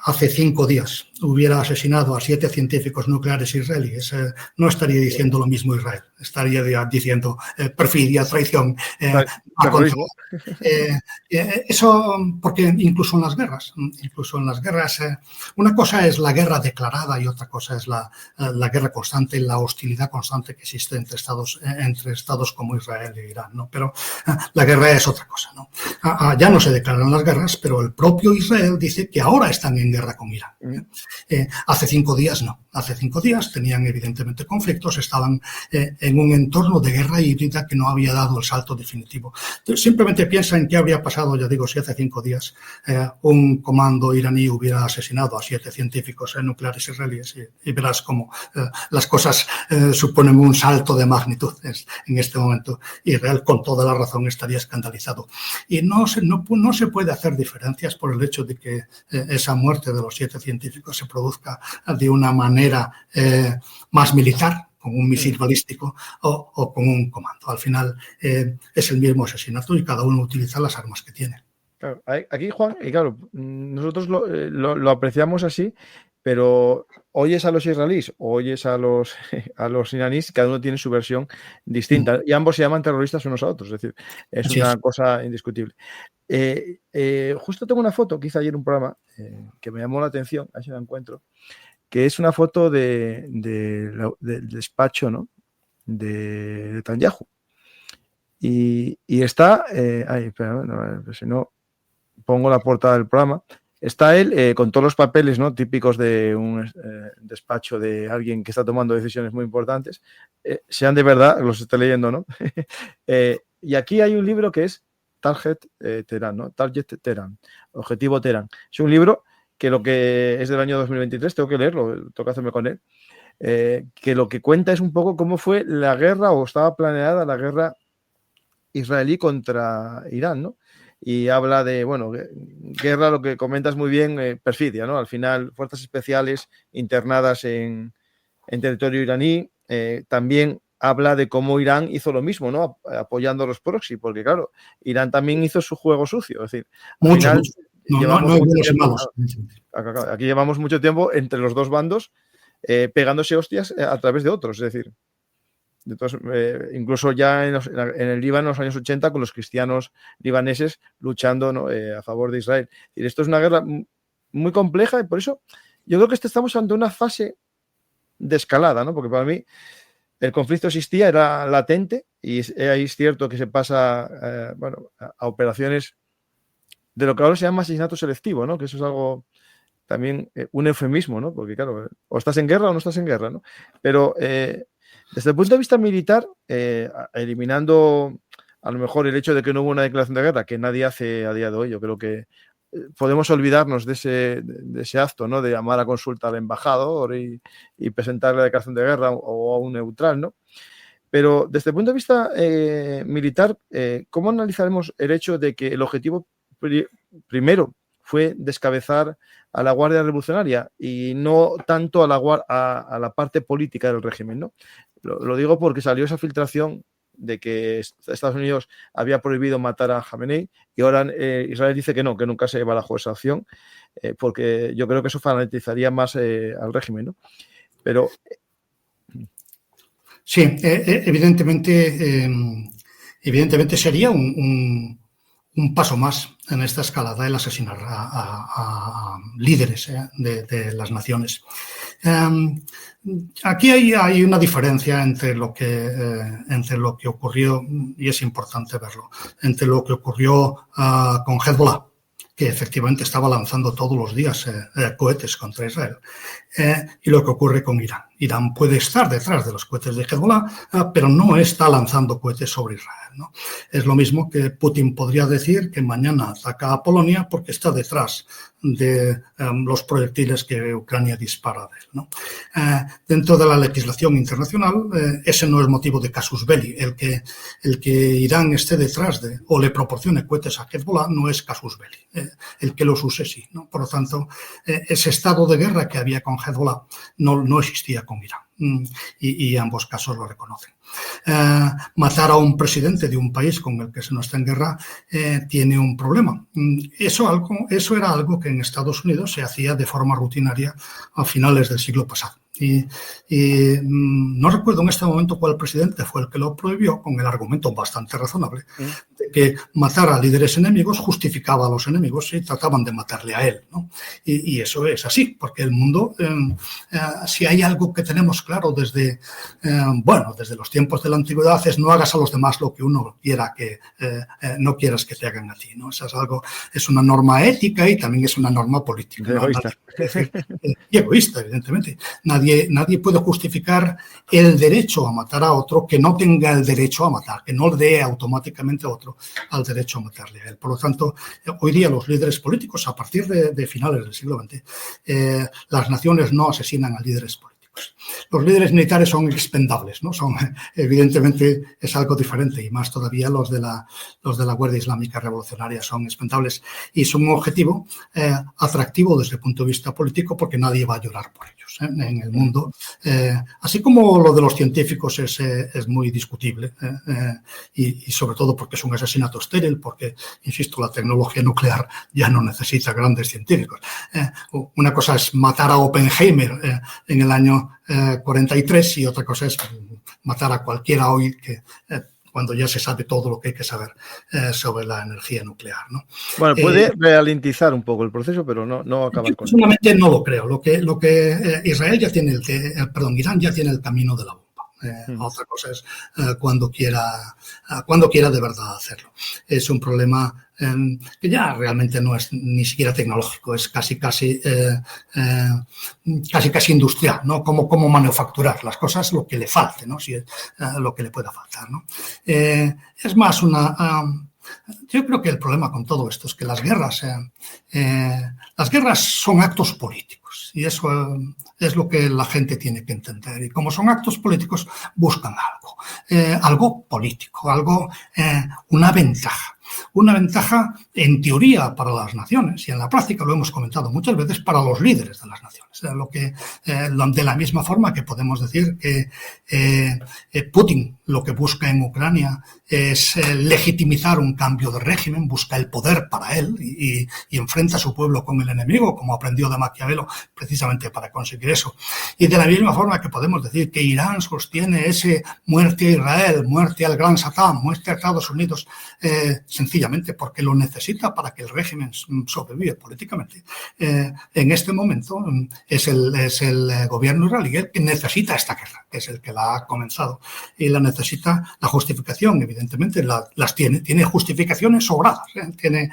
hace 5 días hubiera asesinado a 7 científicos nucleares israelíes, no estaría diciendo lo mismo Israel, estaría diciendo perfidia, traición. Eso porque incluso en las guerras, una cosa es la guerra declarada y otra cosa es la guerra constante, la hostilidad constante que existe entre estados como Israel e Irán, ¿no? Pero la guerra es otra cosa, ¿no? Ya no se declaran las guerras, pero el propio Israel dice que ahora están en guerra con Irán. Hace 5 días no. Hace 5 días tenían evidentemente conflictos, estaban en un entorno de guerra híbrida que no había dado el salto definitivo. Entonces, simplemente piensa en qué habría pasado, ya digo, si hace 5 días un comando iraní hubiera asesinado a 7 científicos nucleares israelíes y verás cómo las cosas suponen un salto de magnitud en este momento. Israel, con toda la razón, estaría escandalizado. Y no se puede hacer diferencias por el hecho de que esa muerte de los 7 científicos se produzca de una manera más militar, con un misil balístico o con un comando. Al final es el mismo asesinato y cada uno utiliza las armas que tiene. Claro, aquí, Juan, y claro, nosotros lo apreciamos así, pero oyes a los israelíes, oyes a los iraníes, cada uno tiene su versión distinta y ambos se llaman terroristas unos a otros, es decir, es una cosa indiscutible. Justo tengo una foto que hice ayer en un programa que me llamó la atención, a ver si la encuentro, que es una foto del despacho, ¿no?, de Netanyahu. Y está, espera, no, si no pongo la portada del programa, está él con todos los papeles, ¿no?, típicos de un despacho de alguien que está tomando decisiones muy importantes, sean de verdad, los estoy leyendo, ¿no? Y aquí hay un libro que es Target Teherán, ¿no? Target Teherán, Objetivo Teherán. Es un libro que lo que es del año 2023, tengo que leerlo, tengo que hacerme con él. que lo que cuenta es un poco cómo fue la guerra, o estaba planeada la guerra israelí contra Irán, ¿no? Y habla de, bueno, guerra, lo que comentas muy bien, perfidia, ¿no? Al final, fuerzas especiales internadas en territorio iraní. También habla de cómo Irán hizo lo mismo, ¿no? Apoyando a los proxy, porque claro, Irán también hizo su juego sucio. Es decir, al mucho, final mucho. No llevamos hay mucho buenos y tiempo, malos. aquí llevamos mucho tiempo entre los dos bandos pegándose hostias a través de otros. Es decir, entonces, incluso ya en el Líbano en los años 80 con los cristianos libaneses luchando, ¿no? A favor de Israel. Y esto es una guerra muy compleja y por eso yo creo que estamos ante una fase de escalada, ¿no? Porque para mí el conflicto existía, era latente y ahí es cierto que se pasa bueno, a operaciones de lo que ahora se llama asesinato selectivo, ¿no? Que eso es algo también un eufemismo, ¿no? Porque claro, o estás en guerra o no estás en guerra, ¿no? Pero desde el punto de vista militar, eliminando a lo mejor el hecho de que no hubo una declaración de guerra, que nadie hace a día de hoy, yo creo que podemos olvidarnos de ese acto, ¿no? De llamar a consulta al embajador y presentar la declaración de guerra o a un neutral, ¿no? Pero desde el punto de vista militar, ¿cómo analizaremos el hecho de que el objetivo primero fue descabezar a la Guardia Revolucionaria y no tanto a la parte política del régimen, ¿no? Lo digo porque salió esa filtración de que Estados Unidos había prohibido matar a Jamenei y ahora Israel dice que no, que nunca se barajó esa opción, porque yo creo que eso fanatizaría más al régimen, ¿no? Pero sí, evidentemente sería un paso más en esta escalada el asesinar a líderes de las naciones. Aquí hay una diferencia entre lo que ocurrió, y es importante verlo, entre lo que ocurrió con Hezbollah, que efectivamente estaba lanzando todos los días cohetes contra Israel, y lo que ocurre con Irán. Irán puede estar detrás de los cohetes de Hezbollah, pero no está lanzando cohetes sobre Israel, ¿no? Es lo mismo que Putin podría decir que mañana ataca a Polonia porque está detrás de los proyectiles que Ucrania dispara de él, ¿no? Dentro de la legislación internacional, ese no es motivo de casus belli. El que Irán esté detrás de o le proporcione cohetes a Hezbollah no es casus belli. El que los use sí, ¿no? Por lo tanto, ese estado de guerra que había con Hezbollah no existía con Irán. Y ambos casos lo reconocen. Matar a un presidente de un país con el que se no está en guerra tiene un problema. Eso era algo que en Estados Unidos se hacía de forma rutinaria a finales del siglo pasado. Y no recuerdo en este momento cuál presidente fue el que lo prohibió, con el argumento bastante razonable de que matar a líderes enemigos justificaba a los enemigos y trataban de matarle a él, ¿no? Y eso es así, porque el mundo, si hay algo que tenemos claro desde los tiempos de la antigüedad, es no hagas a los demás lo que uno quiera que no quieras que te hagan a ti, ¿no? Eso es una norma ética y también es una norma política. Egoísta. Y egoísta, evidentemente. Nadie puede justificar el derecho a matar a otro que no tenga el derecho a matar, que no le dé automáticamente a otro al derecho a matarle a él. Por lo tanto, hoy día los líderes políticos, a partir de finales del siglo XX, las naciones no asesinan a líderes políticos. Los líderes militares son expendables, ¿no? Evidentemente es algo diferente, y más todavía los de la Guardia Islámica Revolucionaria son expendables y son un objetivo atractivo desde el punto de vista político, porque nadie va a llorar por ellos en el mundo. Así como lo de los científicos es muy discutible y sobre todo porque es un asesinato estéril, porque, insisto, la tecnología nuclear ya no necesita grandes científicos. Una cosa es matar a Oppenheimer en el año 43 y otra cosa es matar a cualquiera hoy cuando ya se sabe todo lo que hay que saber sobre la energía nuclear, ¿no? Bueno, puede ralentizar un poco el proceso, pero no acabar con él. Personalmente no lo creo. Lo que Irán ya tiene el camino de la bomba. Otra cosa es cuando quiera de verdad hacerlo. Es un problema que ya realmente no es ni siquiera tecnológico, es casi industrial, ¿no? Cómo manufacturar las cosas, lo que le falte, ¿no? Lo que le pueda faltar, ¿no? Es más Yo creo que el problema con todo esto es que las guerras son actos políticos y eso es lo que la gente tiene que entender. Y como son actos políticos, buscan algo político, una ventaja. Una ventaja en teoría para las naciones y en la práctica, lo hemos comentado muchas veces, para los líderes de las naciones. De la misma forma que podemos decir que Putin lo que busca en Ucrania es legitimizar un cambio de régimen, busca el poder para él y enfrenta a su pueblo con el enemigo, como aprendió de Maquiavelo, precisamente para conseguir eso. Y de la misma forma que podemos decir que Irán sostiene ese muerte a Israel, muerte al gran Satán, muerte a Estados Unidos, sencillamente porque lo necesita para que el régimen sobreviva políticamente. En este momento es el gobierno israelí el que necesita esta guerra, que es el que la ha comenzado, y la necesita. La justificación, evidentemente, las tiene justificaciones sobradas. Tiene,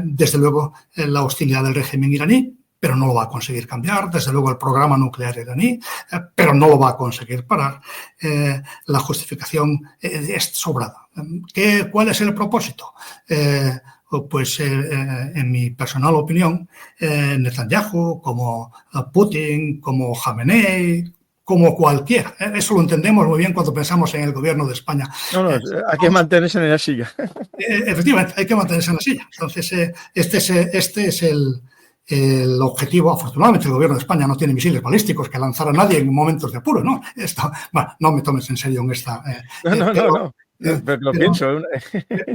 desde luego, la hostilidad del régimen iraní, pero no lo va a conseguir cambiar. Desde luego, el programa nuclear iraní, pero no lo va a conseguir parar. La justificación es sobrada. ¿Cuál es el propósito? Pues en mi personal opinión, Netanyahu, como Putin, como Jamenei, como cualquiera. Eso lo entendemos muy bien cuando pensamos en el gobierno de España. No, hay que mantenerse en la silla. Efectivamente, hay que mantenerse en la silla. Entonces, este es el objetivo. Afortunadamente, el gobierno de España no tiene misiles balísticos que lanzar a nadie en momentos de apuro, ¿no? No me tomes en serio en esta... No. Pero lo pienso.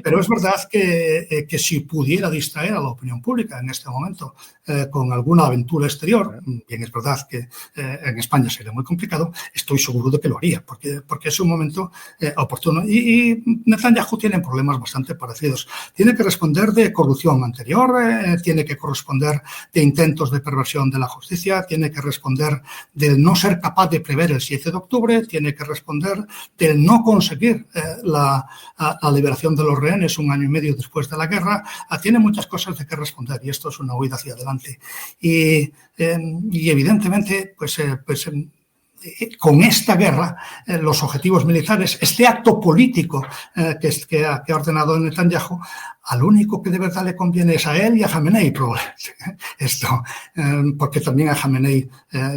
Pero es verdad que si pudiera distraer a la opinión pública en este momento con alguna aventura exterior, bien es verdad que en España sería muy complicado, estoy seguro de que lo haría, porque es un momento oportuno. Y Netanyahu tiene problemas bastante parecidos. Tiene que responder de corrupción anterior, tiene que corresponder de intentos de perversión de la justicia, tiene que responder del no ser capaz de prever el 7 de octubre, tiene que responder del no conseguir la liberación de los rehenes un año y medio después de la guerra. Tiene muchas cosas de que responder y esto es una huida hacia adelante. Y evidentemente, con esta guerra, los objetivos militares, este acto político que ha ordenado Netanyahu, al único que de verdad le conviene es a él y a Jamenei, probablemente. Esto, porque también a Jamenei,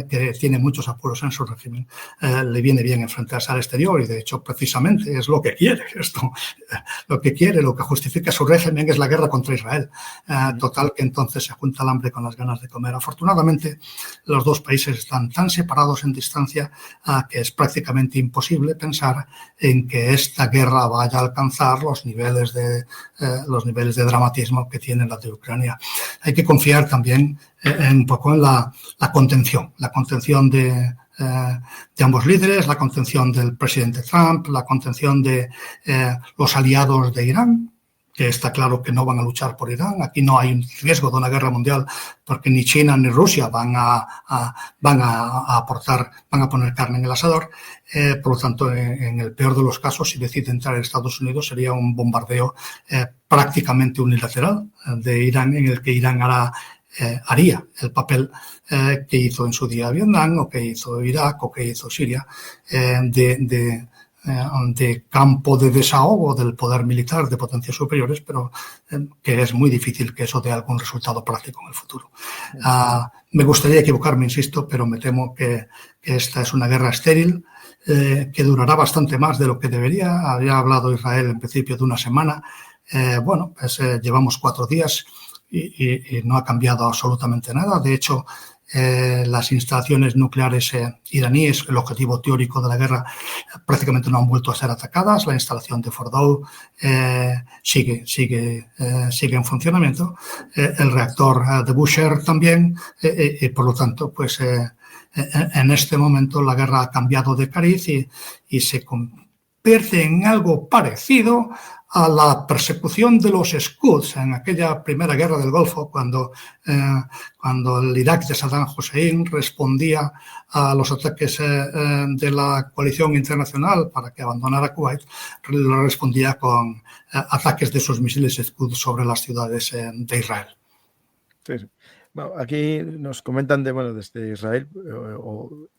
que tiene muchos apuros en su régimen, le viene bien enfrentarse al exterior y, de hecho, precisamente es lo que quiere. Lo que justifica su régimen es la guerra contra Israel. Total, que entonces se junta el hambre con las ganas de comer. Afortunadamente, los dos países están tan separados en distancia que es prácticamente imposible pensar en que esta guerra vaya a alcanzar los niveles de dramatismo que tiene la de Ucrania. Hay que confiar también un poco en la contención de ambos líderes, la contención del presidente Trump, la contención de los aliados de Irán, que está claro que no van a luchar por Irán. Aquí no hay riesgo de una guerra mundial porque ni China ni Rusia van a poner carne en el asador. Por lo tanto, en el peor de los casos, si decide entrar en Estados Unidos, sería un bombardeo prácticamente unilateral de Irán, en el que Irán haría el papel que hizo en su día Vietnam, o que hizo Irak, o que hizo Siria, de campo de desahogo del poder militar de potencias superiores, pero que es muy difícil que eso dé algún resultado práctico en el futuro. Me gustaría equivocarme, insisto, pero me temo que esta es una guerra estéril, que durará bastante más de lo que debería. Había hablado Israel en principio de una semana. Llevamos 4 días y no ha cambiado absolutamente nada. De hecho, las instalaciones nucleares iraníes, el objetivo teórico de la guerra, prácticamente no han vuelto a ser atacadas. La instalación de Fordow sigue en funcionamiento. El reactor de Bushehr también. Y por lo tanto, en este momento la guerra ha cambiado de cariz y se convierte en algo parecido a la persecución de los Scuds en aquella primera guerra del Golfo, cuando el Irak de Saddam Hussein respondía a los ataques de la coalición internacional para que abandonara Kuwait, lo respondía con ataques de sus misiles Scud sobre las ciudades de Israel. Sí. Bueno, aquí nos comentan desde Israel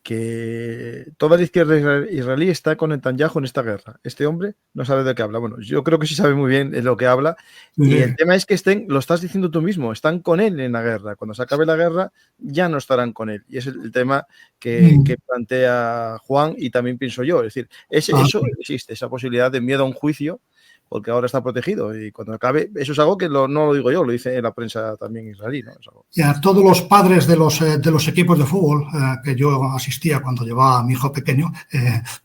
que toda la izquierda israelí está con Netanyahu en esta guerra. Este hombre no sabe de qué habla. Bueno, yo creo que sí sabe muy bien de lo que habla. Y el tema es que lo estás diciendo tú mismo, están con él en la guerra. Cuando se acabe la guerra, ya no estarán con él. Y es el tema que plantea Juan y también pienso yo. Es decir, eso existe, esa posibilidad de miedo a un juicio, porque ahora está protegido y cuando acabe, eso es algo que no lo digo yo, lo dice la prensa también israelí, ¿no? Ya, todos los padres de los equipos de fútbol que yo asistía cuando llevaba a mi hijo pequeño,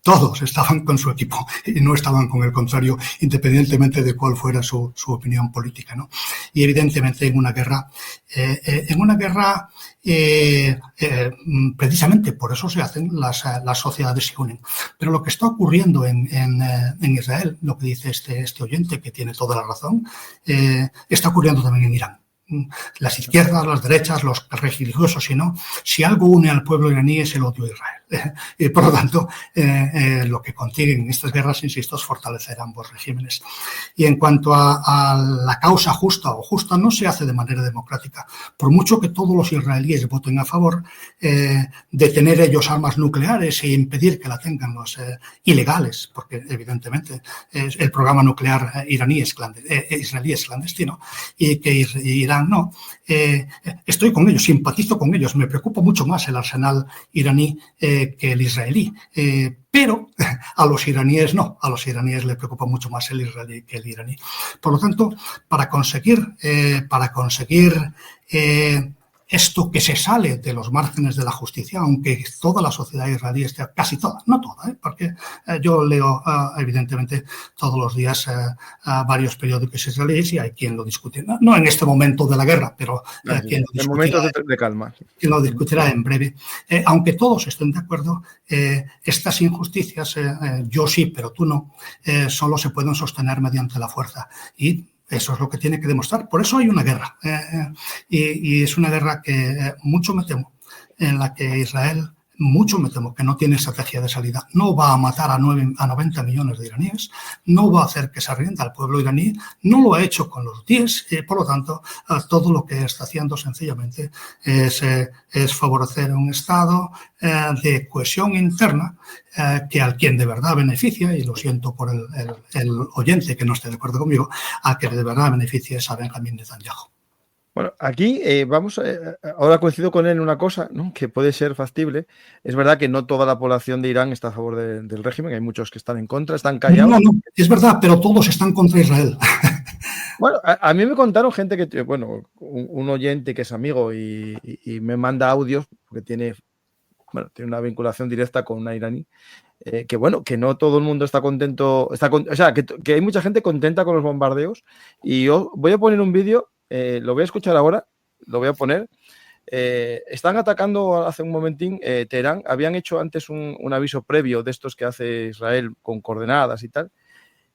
todos estaban con su equipo y no estaban con el contrario, independientemente de cuál fuera su opinión política, ¿no? Y evidentemente en una guerra precisamente por eso se hacen las sociedades se unen. Pero lo que está ocurriendo en Israel, lo que dice este oyente, que tiene toda la razón, está ocurriendo también en Irán. Las izquierdas, las derechas, los religiosos, si algo une al pueblo iraní es el odio a Israel. Y por lo tanto, lo que consiguen estas guerras, insisto, es fortalecer ambos regímenes. Y en cuanto a la causa justa o justa, no se hace de manera democrática. Por mucho que todos los israelíes voten a favor de tener ellos armas nucleares e impedir que la tengan los ilegales, porque evidentemente el programa nuclear israelí es clandestino, y que Irán no. Estoy con ellos, simpatizo con ellos, me preocupa mucho más el arsenal iraní que el israelí. Pero a los iraníes no, a los iraníes les preocupa mucho más el israelí que el iraní. Por lo tanto, para conseguir esto que se sale de los márgenes de la justicia, aunque toda la sociedad israelí esté, casi toda, no toda, porque yo leo evidentemente todos los días varios periódicos israelíes y hay quien lo discute, no en este momento de la guerra, pero quien lo discutirá, en momentos de calma. Quien lo discutirá en breve. Aunque todos estén de acuerdo, estas injusticias, yo sí, pero tú no, solo se pueden sostener mediante la fuerza. Y eso es lo que tiene que demostrar. Por eso hay una guerra. Y es una guerra que mucho me temo, en la que Israel, mucho me temo, que no tiene estrategia de salida. No va a matar a 90 millones de iraníes, no va a hacer que se rinda al pueblo iraní, no lo ha hecho con los 10, por lo tanto, todo lo que está haciendo sencillamente es favorecer un estado de cohesión interna que al quien de verdad beneficia, y lo siento por el oyente que no esté de acuerdo conmigo, al que de verdad beneficia es a Benjamín Netanyahu. Bueno, aquí ahora coincido con él en una cosa, ¿no?, que puede ser factible. Es verdad que no toda la población de Irán está a favor del régimen, hay muchos que están en contra, están callados. No, es verdad, pero todos están contra Israel. Bueno, a mí me contaron gente que, un oyente que es amigo y me manda audios, porque tiene una vinculación directa con una iraní, que no todo el mundo está contento, que hay mucha gente contenta con los bombardeos. Y yo voy a poner un vídeo. Lo voy a escuchar ahora, lo voy a poner. Están atacando hace un momentín Teherán. Habían hecho antes un aviso previo de estos que hace Israel con coordenadas y tal.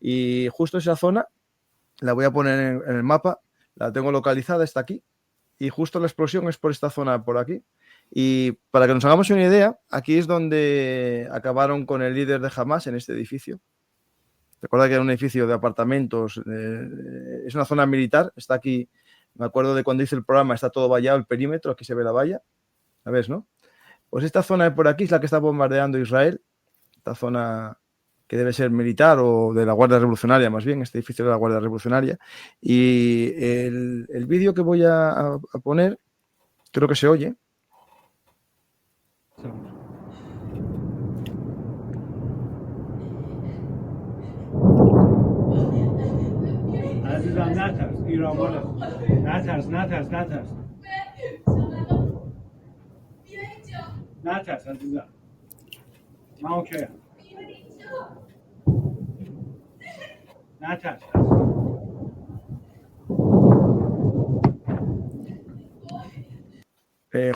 Y justo esa zona, la voy a poner en el mapa, la tengo localizada, está aquí. Y justo la explosión es por esta zona, por aquí. Y para que nos hagamos una idea, aquí es donde acabaron con el líder de Hamas en este edificio. Recuerda que era un edificio de apartamentos, es una zona militar, está aquí. Me acuerdo de cuando hice el programa, está todo vallado, el perímetro, aquí se ve la valla. ¿La ves, no? Pues esta zona de por aquí es la que está bombardeando Israel. Esta zona que debe ser militar o de la Guardia Revolucionaria, más bien, este edificio de la Guardia Revolucionaria. Y el vídeo que voy a poner, creo que se oye. نترس ایران بالا نترس عزیزم من اوکی نترس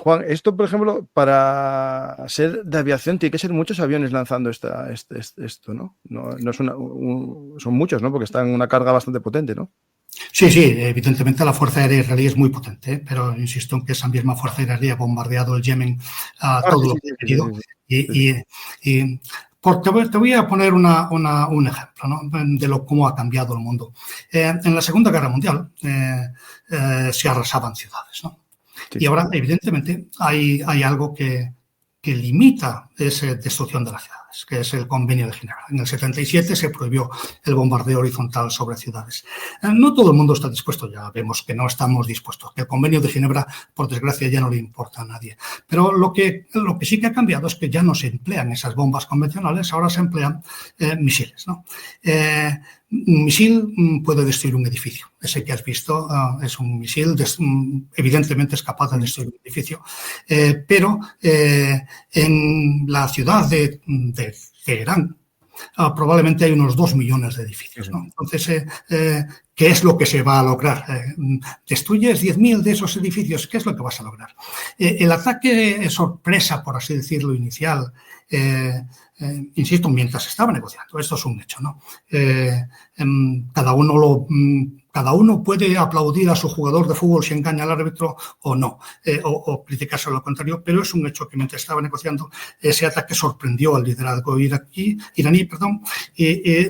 Juan, esto, por ejemplo, para ser de aviación tiene que ser muchos aviones lanzando esto, ¿no? No son muchos, ¿no? Porque están en una carga bastante potente, ¿no? Sí, evidentemente la Fuerza Aérea israelí es muy potente, pero insisto en que esa misma Fuerza Aérea ha bombardeado el Yemen todo lo que ha querido. Te voy a poner un ejemplo, ¿no?, de cómo ha cambiado el mundo. En la Segunda Guerra Mundial se arrasaban ciudades, ¿no? Sí. Y ahora, evidentemente, hay algo que limita esa destrucción de las ciudades, que es el Convenio de Ginebra. En el 77 se prohibió el bombardeo horizontal sobre ciudades. No todo el mundo está dispuesto, ya vemos que no estamos dispuestos, que el Convenio de Ginebra, por desgracia, ya no le importa a nadie. Pero lo que sí que ha cambiado es que ya no se emplean esas bombas convencionales, ahora se emplean misiles, ¿no? Un misil puede destruir un edificio. Ese que has visto es un misil, evidentemente es capaz de destruir un edificio, pero en la ciudad de Teherán probablemente hay unos 2 millones de edificios, ¿no? Entonces, ¿qué es lo que se va a lograr? Destruyes 10.000 de esos edificios, ¿qué es lo que vas a lograr? El ataque sorpresa, por así decirlo, inicial, insisto, mientras estaba negociando, esto es un hecho, ¿no? Cada uno puede aplaudir a su jugador de fútbol si engaña al árbitro o no, o criticarse lo contrario, pero es un hecho que mientras estaba negociando, ese ataque sorprendió al liderazgo iraní, y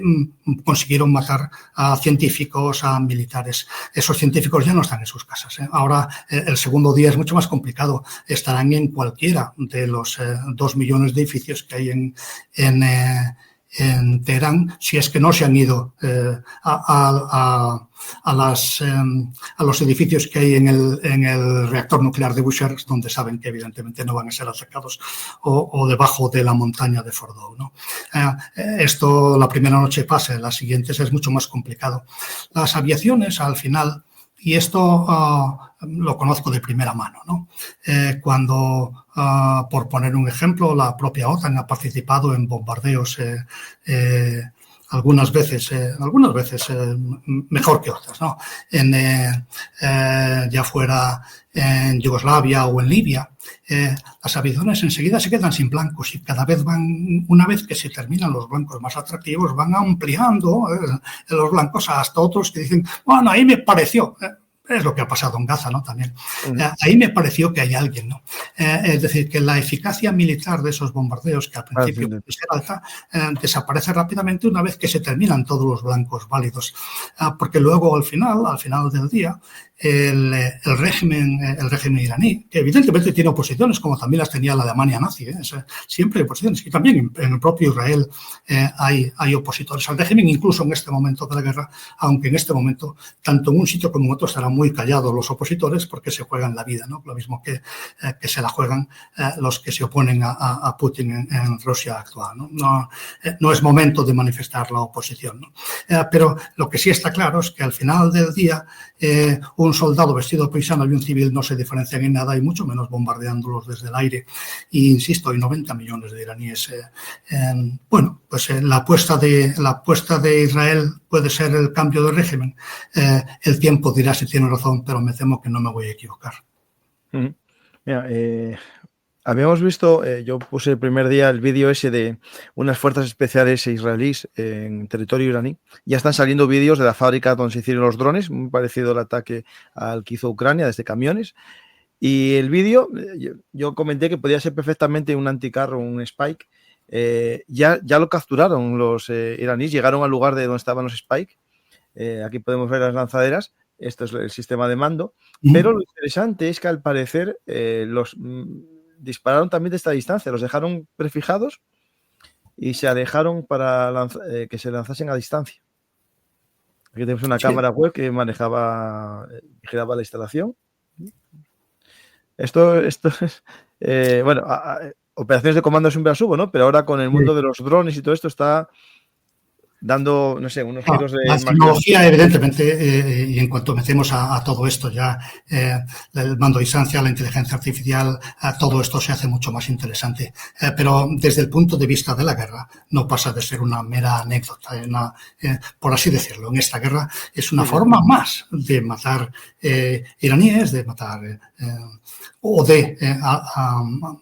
consiguieron matar a científicos, a militares. Esos científicos ya no están en sus casas. Ahora, el segundo día es mucho más complicado. Estarán en cualquiera de los 2 millones de edificios que hay en Teherán, si es que no se han ido a los edificios que hay en el reactor nuclear de Bushehr, donde saben que evidentemente no van a ser atacados, o debajo de la montaña de Fordow, ¿no? Esto la primera noche pasa, las siguientes es mucho más complicado. Las aviaciones, al final, y esto lo conozco de primera mano, ¿no? Cuando, por poner un ejemplo, la propia OTAN ha participado en bombardeos algunas veces mejor que otras, ¿no? Ya fuera en Yugoslavia o en Libia, las aviaciones enseguida se quedan sin blancos y cada vez una vez que se terminan los blancos más atractivos, van ampliando los blancos hasta otros que dicen, bueno, ahí me pareció. Es lo que ha pasado en Gaza, ¿no? También. Ahí me pareció que hay alguien, ¿no? Es decir, que la eficacia militar de esos bombardeos, que al principio puede ser alta, desaparece rápidamente una vez que se terminan todos los blancos válidos. Porque luego, al final del día, el régimen iraní, que evidentemente tiene oposiciones, como también las tenía la Alemania nazi, siempre hay oposiciones, y también en el propio Israel hay opositores al régimen, incluso en este momento de la guerra, aunque en este momento, tanto en un sitio como en otro, estarán muy callados los opositores porque se juegan la vida, ¿no? Lo mismo que se la juegan los que se oponen a Putin en Rusia actual, ¿no? No es momento de manifestar la oposición, ¿no? Pero lo que sí está claro es que al final del día un soldado vestido de paisano y un civil no se diferencian en nada y mucho menos bombardeándolos desde el aire. Y insisto, hay 90 millones de iraníes. Bueno, pues la apuesta de Israel puede ser el cambio de régimen. El tiempo dirá si tiene razón, pero me temo que no me voy a equivocar. Mira, habíamos visto, yo puse el primer día el vídeo ese de unas fuerzas especiales israelíes en territorio iraní. Ya están saliendo vídeos de la fábrica donde se hicieron los drones, muy parecido al ataque al que hizo Ucrania desde camiones. Y el vídeo, yo comenté que podía ser perfectamente un anticarro, un Spike. Ya lo capturaron los iraníes, llegaron al lugar de donde estaban los Spike. Aquí podemos ver las lanzaderas. Esto es el sistema de mando. Pero lo interesante es que al parecer los dispararon también de esta distancia. Los dejaron prefijados y se alejaron para que se lanzasen a distancia. Aquí tenemos una cámara web que vigilaba la instalación. Esto es, bueno, operaciones de comando siempre las subo, ¿no? Pero ahora con el mundo de los drones y todo esto está dando, no sé, unos giros de... La tecnología, evidentemente, y en cuanto metemos a todo esto ya, el mando a distancia, la inteligencia artificial, todo esto se hace mucho más interesante. Pero desde el punto de vista de la guerra, no pasa de ser una mera anécdota, por así decirlo. En esta guerra es una forma más de matar iraníes, de matar... o de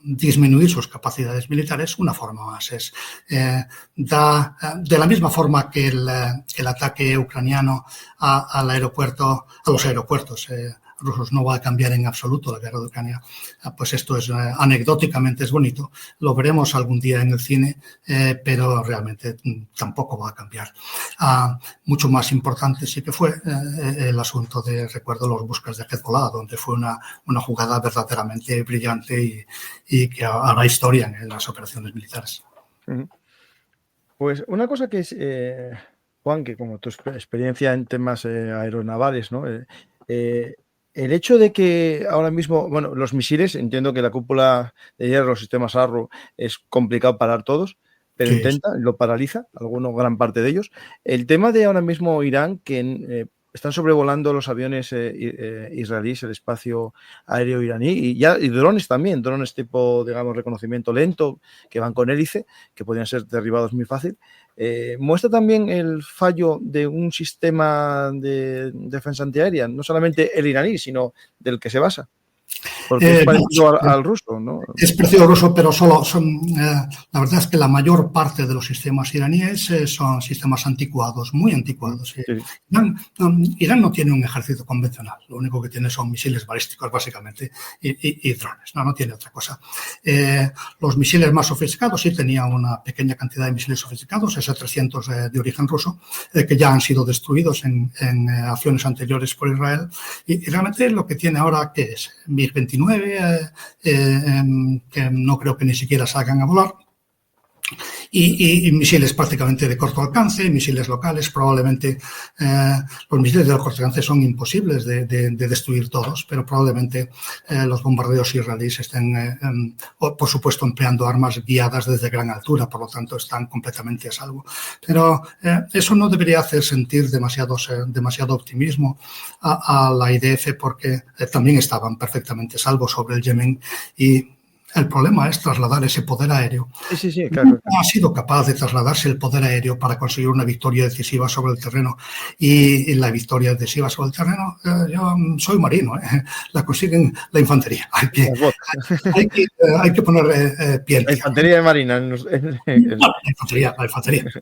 disminuir sus capacidades militares, una forma más. Es de la misma forma que el ataque ucraniano a los aeropuertos rusos no va a cambiar en absoluto la guerra de Ucrania, pues esto es anecdóticamente es bonito. Lo veremos algún día en el cine, pero realmente tampoco va a cambiar. Mucho más importante sí que fue el asunto de, recuerdo, los buques de Hezbollah, donde fue una jugada verdaderamente brillante y que hará historia en las operaciones militares. Pues una cosa que es, Juan, que como tu experiencia en temas aeronavales, ¿no? El hecho de que ahora mismo, bueno, los misiles, entiendo que la cúpula de hierro, los sistemas Arrow, es complicado parar todos, pero Sí. intenta, lo paraliza, algunos, gran parte de ellos. El tema de ahora mismo Irán, que están sobrevolando los aviones israelíes, el espacio aéreo iraní, y drones también, drones tipo, digamos, reconocimiento lento, que van con hélice, que podrían ser derribados muy fácil. Muestra también el fallo de un sistema de defensa antiaérea, no solamente el iraní, sino del que se basa. Porque es parecido al ruso, ¿no? Es parecido al ruso, pero la verdad es que la mayor parte de los sistemas iraníes son sistemas anticuados, muy anticuados. Sí. Irán no tiene un ejército convencional, lo único que tiene son misiles balísticos, básicamente, y drones, no tiene otra cosa. Los misiles más sofisticados sí tenía una pequeña cantidad de misiles sofisticados, S-300 de origen ruso, que ya han sido destruidos en acciones anteriores por Israel, y realmente lo que tiene ahora, ¿qué es? MiG-29, que no creo que ni siquiera salgan a volar, y misiles prácticamente de corto alcance, misiles locales, probablemente los misiles de corto alcance son imposibles de destruir todos, pero probablemente los bombardeos israelíes estén, por supuesto, empleando armas guiadas desde gran altura, por lo tanto están completamente a salvo. Pero eso no debería hacer sentir demasiado optimismo a la IDF, porque también estaban perfectamente a salvo sobre el Yemen, y el problema es trasladar ese poder aéreo. Sí, claro. No ha sido capaz de trasladarse el poder aéreo para conseguir una victoria decisiva sobre el terreno. Y la victoria decisiva sobre el terreno, yo soy marino, la consiguen la infantería. Hay que poner piel. La infantería de marina. La infantería,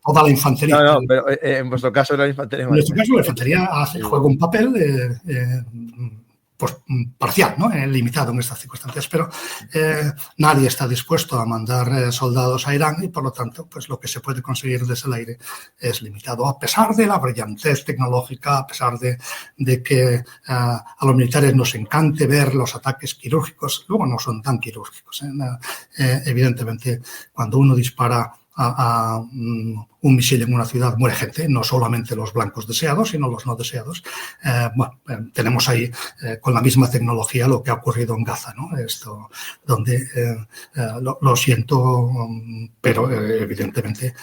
toda la infantería. No, pero en vuestro caso era la infantería marina. En nuestro caso la infantería juega un papel pues parcial, ¿no? Limitado en estas circunstancias, pero nadie está dispuesto a mandar soldados a Irán, y por lo tanto, pues lo que se puede conseguir desde el aire es limitado, a pesar de la brillantez tecnológica, a pesar de que a los militares nos encante ver los ataques quirúrgicos. Luego no son tan quirúrgicos, evidentemente, cuando uno dispara a un misil en una ciudad muere gente, no solamente los blancos deseados, sino los no deseados. Tenemos ahí con la misma tecnología lo que ha ocurrido en Gaza, ¿no? Esto, donde lo siento, pero evidentemente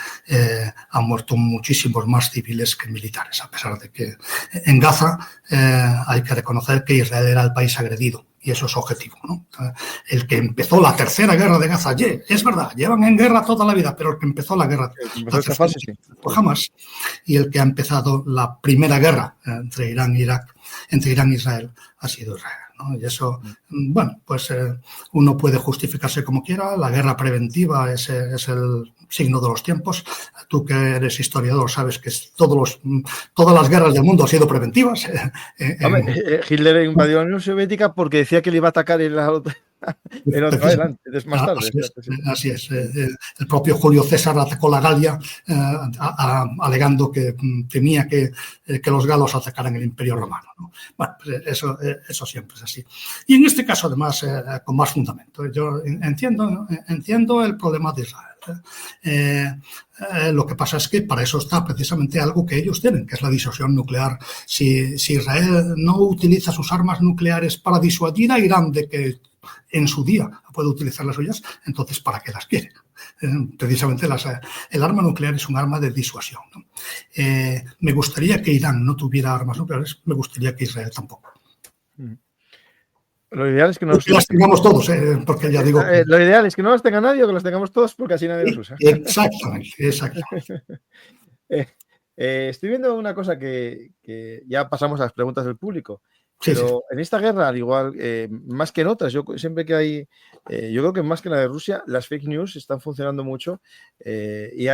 han muerto muchísimos más civiles que militares, a pesar de que en Gaza hay que reconocer que Israel era el país agredido. Y eso es objetivo, ¿no? El que empezó la tercera guerra de Gaza, es verdad, llevan en guerra toda la vida, pero el que empezó la guerra fue Hamas, y el que ha empezado la primera guerra entre Irán e Irak, entre Irán e Israel, ha sido Israel, ¿no? Y eso, bueno, pues uno puede justificarse como quiera. La guerra preventiva es el signo de los tiempos. Tú, que eres historiador, sabes que todas las guerras del mundo han sido preventivas. Hitler invadió la Unión Soviética porque decía que le iba a atacar en otro adelante, más tarde. Así es. El propio Julio César atacó la Galia alegando que temía que los galos atacaran el Imperio Romano, ¿no? Bueno, pues eso siempre es así. Y en este caso, además, con más fundamento. Yo entiendo el problema de Israel. Lo que pasa es que para eso está precisamente algo que ellos tienen, que es la disuasión nuclear. Si Israel no utiliza sus armas nucleares para disuadir a Irán de que en su día puede utilizar las suyas, entonces ¿para qué las quiere? Precisamente el arma nuclear es un arma de disuasión, ¿no? Me gustaría que Irán no tuviera armas nucleares, me gustaría que Israel tampoco. Lo ideal es que no las tengamos todos, porque ya digo. Lo ideal es que no las tenga nadie o que las tengamos todos, porque así nadie las usa. Exactamente. Estoy viendo una cosa que ya pasamos a las preguntas del público. Pero Sí. en esta guerra, al igual, más que en otras, yo siempre que hay, yo creo que más que en la de Rusia, las fake news están funcionando mucho y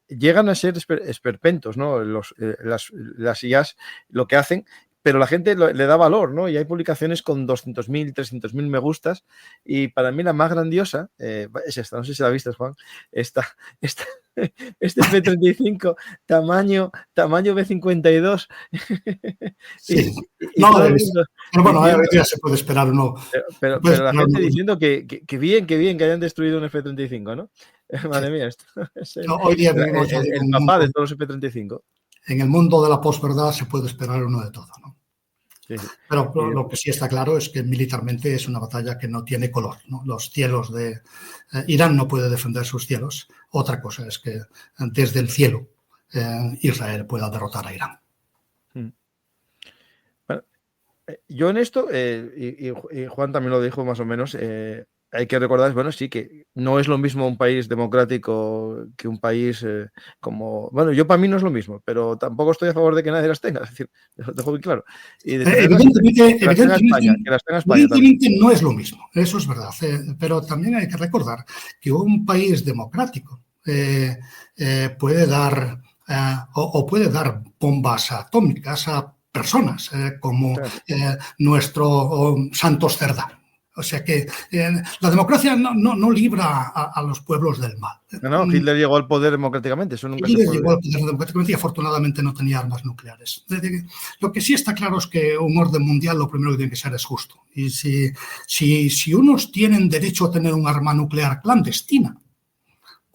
llegan a ser esperpentos, ¿no? Las IAs lo que hacen, pero la gente le da valor, ¿no? Y hay publicaciones con 200.000, 300.000 me gustas, y para mí la más grandiosa es esta, no sé si la viste, Juan, esta este F-35 tamaño B-52 Sí. y todo el mundo Pero bueno, diciendo, ya se puede esperar uno. pero la gente diciendo que bien que hayan destruido un F-35, ¿no? Madre mía, esto es Hoy día vivimos ya el papá de todos los F-35. En el mundo de la posverdad se puede esperar uno de todo, ¿no? Sí. Pero lo que sí está claro es que militarmente es una batalla que no tiene color, ¿no? Los cielos de Irán no puede defender sus cielos. Otra cosa es que desde el cielo Israel pueda derrotar a Irán. Bueno, yo en esto, y Juan también lo dijo más o menos, hay que recordar, bueno, sí, que no es lo mismo un país democrático que un país como... Bueno, yo para mí no es lo mismo, pero tampoco estoy a favor de que nadie las tenga, es decir, lo dejo muy claro. Y de evidentemente no es lo mismo, eso es verdad, pero también hay que recordar que un país democrático puede dar puede dar bombas atómicas a personas como nuestro Santos Cerdá. O sea que la democracia no libra a los pueblos del mal. No, Hitler llegó al poder democráticamente, eso nunca Hitler se puede... llegó al poder democráticamente y afortunadamente no tenía armas nucleares. Lo que sí está claro es que un orden mundial lo primero que tiene que ser es justo. Y si unos tienen derecho a tener un arma nuclear clandestina,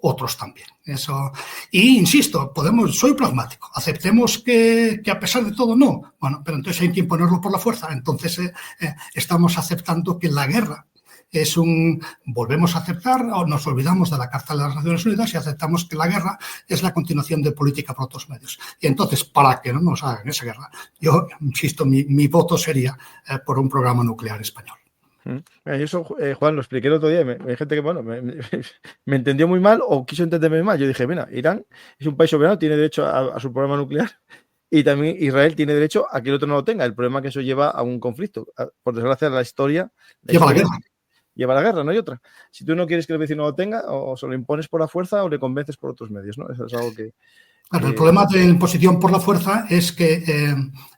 otros también. Eso. Y insisto, soy pragmático. Aceptemos que a pesar de todo no. Bueno, pero entonces hay que imponerlo por la fuerza. Entonces estamos aceptando que la guerra volvemos a aceptar o nos olvidamos de la Carta de las Naciones Unidas y aceptamos que la guerra es la continuación de política por otros medios. Y entonces, para que no nos hagan esa guerra, yo insisto, mi voto sería por un programa nuclear español. Eso, Juan, lo expliqué el otro día. Hay gente que, bueno, me entendió muy mal o quiso entenderme mal. Yo dije, mira, Irán es un país soberano, tiene derecho a su programa nuclear y también Israel tiene derecho a que el otro no lo tenga. El problema es que eso lleva a un conflicto. Por desgracia, la historia lleva la guerra. Lleva la guerra, no hay otra. Si tú no quieres que el vecino lo tenga, o se lo impones por la fuerza o le convences por otros medios, ¿no? Eso es algo que... Claro, el problema de la imposición por la fuerza es que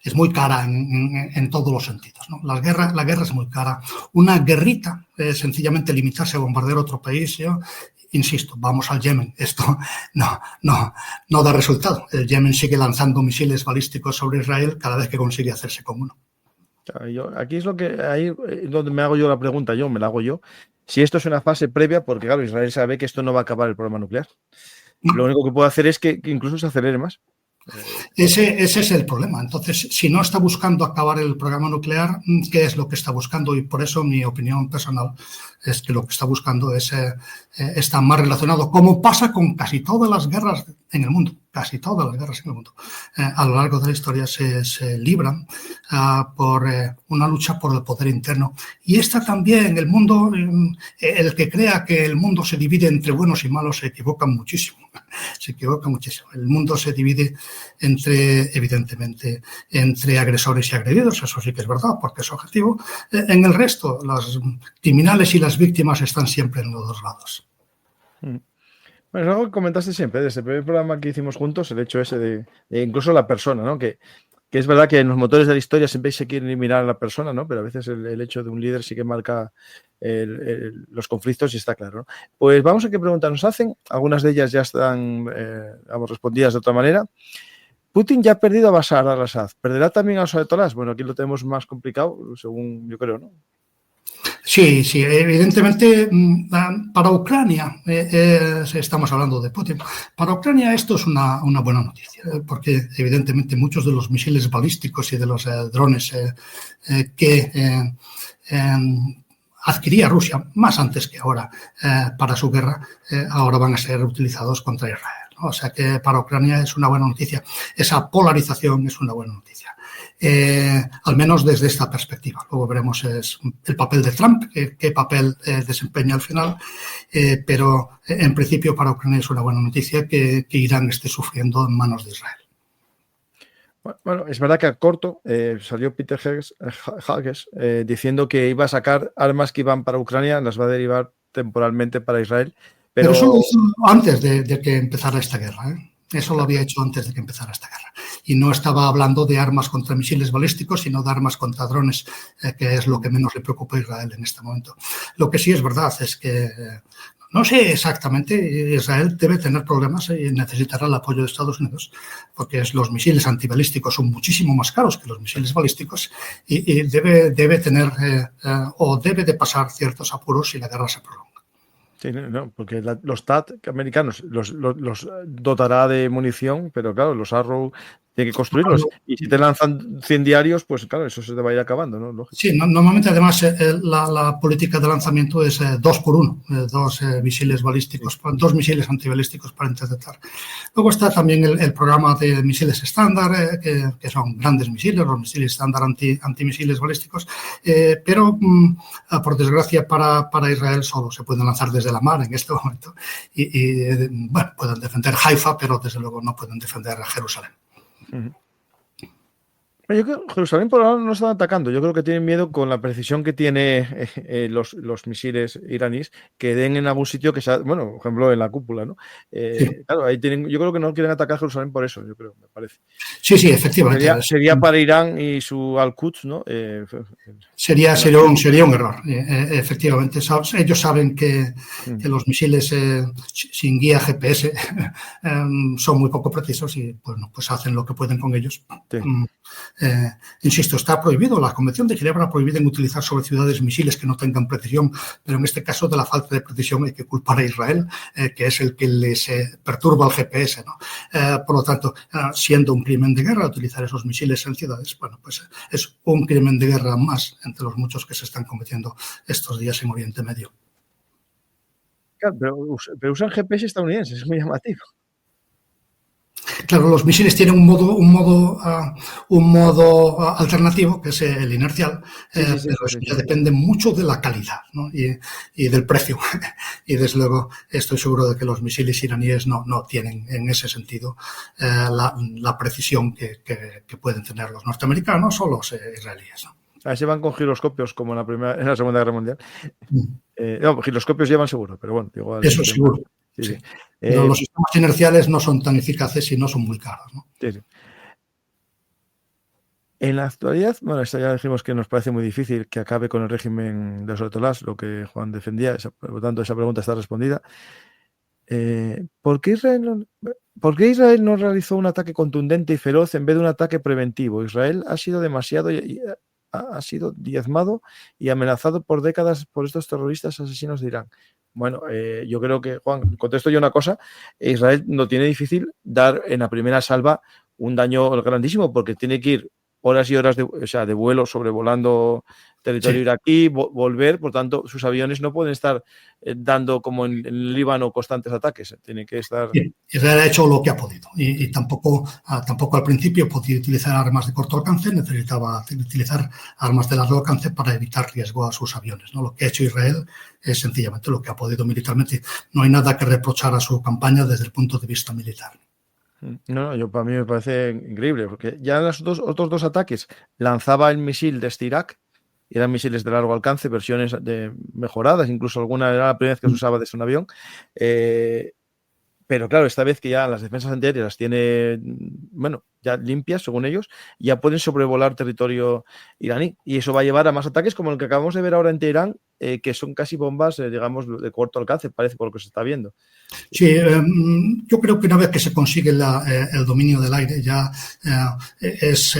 es muy cara en todos los sentidos, ¿no? La guerra es muy cara. Una guerrita, sencillamente limitarse a bombardear otro país, yo insisto, vamos al Yemen. Esto no da resultado. El Yemen sigue lanzando misiles balísticos sobre Israel cada vez que consigue hacerse con uno. Aquí es ahí donde me hago yo la pregunta, me la hago yo. Si esto es una fase previa, porque claro, Israel sabe que esto no va a acabar el programa nuclear. Lo único que puede hacer es que incluso se acelere más. Ese es el problema. Entonces, si no está buscando acabar el programa nuclear, ¿qué es lo que está buscando? Y por eso mi opinión personal es que lo que está buscando está más relacionado, como pasa con casi todas las guerras en el mundo. Casi todas las guerras en el mundo a lo largo de la historia se libran por una lucha por el poder interno. Y esta también, el mundo, el que crea que el mundo se divide entre buenos y malos se equivoca muchísimo. Se equivoca muchísimo. El mundo se divide evidentemente, entre agresores y agredidos, eso sí que es verdad, porque es objetivo. En el resto, los criminales y las víctimas están siempre en los dos lados. Bueno, es algo que comentaste siempre, desde el primer programa que hicimos juntos, el hecho ese de incluso la persona, ¿no? Que es verdad que en los motores de la historia siempre se quiere eliminar a la persona, ¿no? Pero a veces el hecho de un líder sí que marca los conflictos y está claro, ¿no? Pues vamos a qué preguntas nos hacen. Algunas de ellas ya están respondidas de otra manera. Putin ya ha perdido a Bashar al-Assad. ¿Perderá también a los ayatolás? Bueno, aquí lo tenemos más complicado, según yo creo, ¿no? Sí, evidentemente para Ucrania, estamos hablando de Putin, para Ucrania esto es una buena noticia, porque evidentemente muchos de los misiles balísticos y de los drones que adquiría Rusia, más antes que ahora, para su guerra, ahora van a ser utilizados contra Israel. O sea que para Ucrania es una buena noticia. Esa polarización es una buena noticia. Al menos desde esta perspectiva. Luego veremos el papel de Trump, qué papel desempeña al final, pero en principio para Ucrania es una buena noticia que Irán esté sufriendo en manos de Israel. Bueno, es verdad que a corto salió Peter Hages diciendo que iba a sacar armas que iban para Ucrania, las va a derivar temporalmente para Israel. Pero eso lo hizo antes de que empezara esta guerra, ¿eh? Eso lo había hecho antes de que empezara esta guerra. y no estaba hablando de armas contra misiles balísticos, sino de armas contra drones, que es lo que menos le preocupa a Israel en este momento. Lo que sí es verdad es que no sé exactamente, Israel debe tener problemas y necesitará el apoyo de Estados Unidos, porque los misiles antibalísticos son muchísimo más caros que los misiles balísticos y debe tener o debe de pasar ciertos apuros si la guerra se prolonga. Sí, no, porque los TAT americanos los dotará de munición, pero claro, los Arrow tiene que construirlos. Y si te lanzan 100 diarios, pues claro, eso se te va a ir acabando, ¿no? Lógico. Sí, normalmente además la política de lanzamiento es 2 por 1, dos misiles balísticos, dos misiles antibalísticos para interceptar. Luego está también el programa de misiles estándar, que son grandes misiles, los misiles estándar antimisiles balísticos, pero por desgracia para Israel solo se pueden lanzar desde la mar en este momento bueno, pueden defender Haifa, pero desde luego no pueden defender Jerusalén. Uh-huh. Yo creo que Jerusalén por ahora no están atacando. Yo creo que tienen miedo con la precisión que tiene los misiles iraníes que den en algún sitio que sea, bueno, por ejemplo, en la cúpula, ¿no? Sí. Claro, ahí tienen, yo creo que no quieren atacar Jerusalén por eso, yo creo, me parece. Sí, efectivamente. Sería para Irán y su Al-Quds, ¿no? Sería un error, efectivamente. Ellos saben que los misiles sin guía GPS son muy poco precisos y bueno, pues hacen lo que pueden con ellos. Sí. Insisto, está prohibido. La Convención de Ginebra prohíbe utilizar sobre ciudades misiles que no tengan precisión, pero en este caso de la falta de precisión hay que culpar a Israel, que es el que les perturba el GPS, ¿no? Por lo tanto, siendo un crimen de guerra utilizar esos misiles en ciudades, bueno, pues es un crimen de guerra más entre los muchos que se están cometiendo estos días en Oriente Medio. Claro, pero usan GPS estadounidenses, es muy llamativo. Claro, los misiles tienen un modo alternativo, que es el inercial, pero eso ya depende mucho de la calidad, ¿no? y del precio. Y desde luego estoy seguro de que los misiles iraníes no tienen en ese sentido la precisión que pueden tener los norteamericanos o los israelíes, ¿no? A ver si van con giroscopios como en la Segunda Guerra Mundial. No, giroscopios llevan seguro, pero bueno. Igual eso seguro. Sí. Pero los sistemas inerciales no son tan eficaces y no son muy caros, ¿no? Sí. En la actualidad, bueno, esto ya dijimos que nos parece muy difícil que acabe con el régimen de los ayatolás, lo que Juan defendía, por lo tanto esa pregunta está respondida. ¿Por qué Israel no realizó un ataque contundente y feroz en vez de un ataque preventivo? Israel ha sido ha sido diezmado y amenazado por décadas por estos terroristas asesinos de Irán. Bueno, yo creo que, Juan, contesto yo una cosa, Israel no tiene difícil dar en la primera salva un daño grandísimo porque tiene que ir horas y horas de vuelo sobrevolando territorio iraquí, volver, por tanto, sus aviones no pueden estar dando como en el Líbano constantes ataques, tiene que estar... Israel ha hecho lo que ha podido y tampoco al principio podía utilizar armas de corto alcance, necesitaba utilizar armas de largo alcance para evitar riesgo a sus aviones, ¿no? Lo que ha hecho Israel es sencillamente lo que ha podido militarmente. No hay nada que reprochar a su campaña desde el punto de vista militar. No, para mí me parece increíble, porque ya en los otros dos ataques lanzaba el misil desde Irak, y eran misiles de largo alcance, versiones mejoradas, incluso alguna era la primera vez que se usaba desde un avión. Pero claro, esta vez que ya las defensas antiaéreas las tiene, bueno, ya limpias, según ellos, ya pueden sobrevolar territorio iraní. Y eso va a llevar a más ataques como el que acabamos de ver ahora en Teherán, que son casi bombas, digamos, de corto alcance, parece, por lo que se está viendo. Sí, yo creo que una vez que se consigue el dominio del aire ya es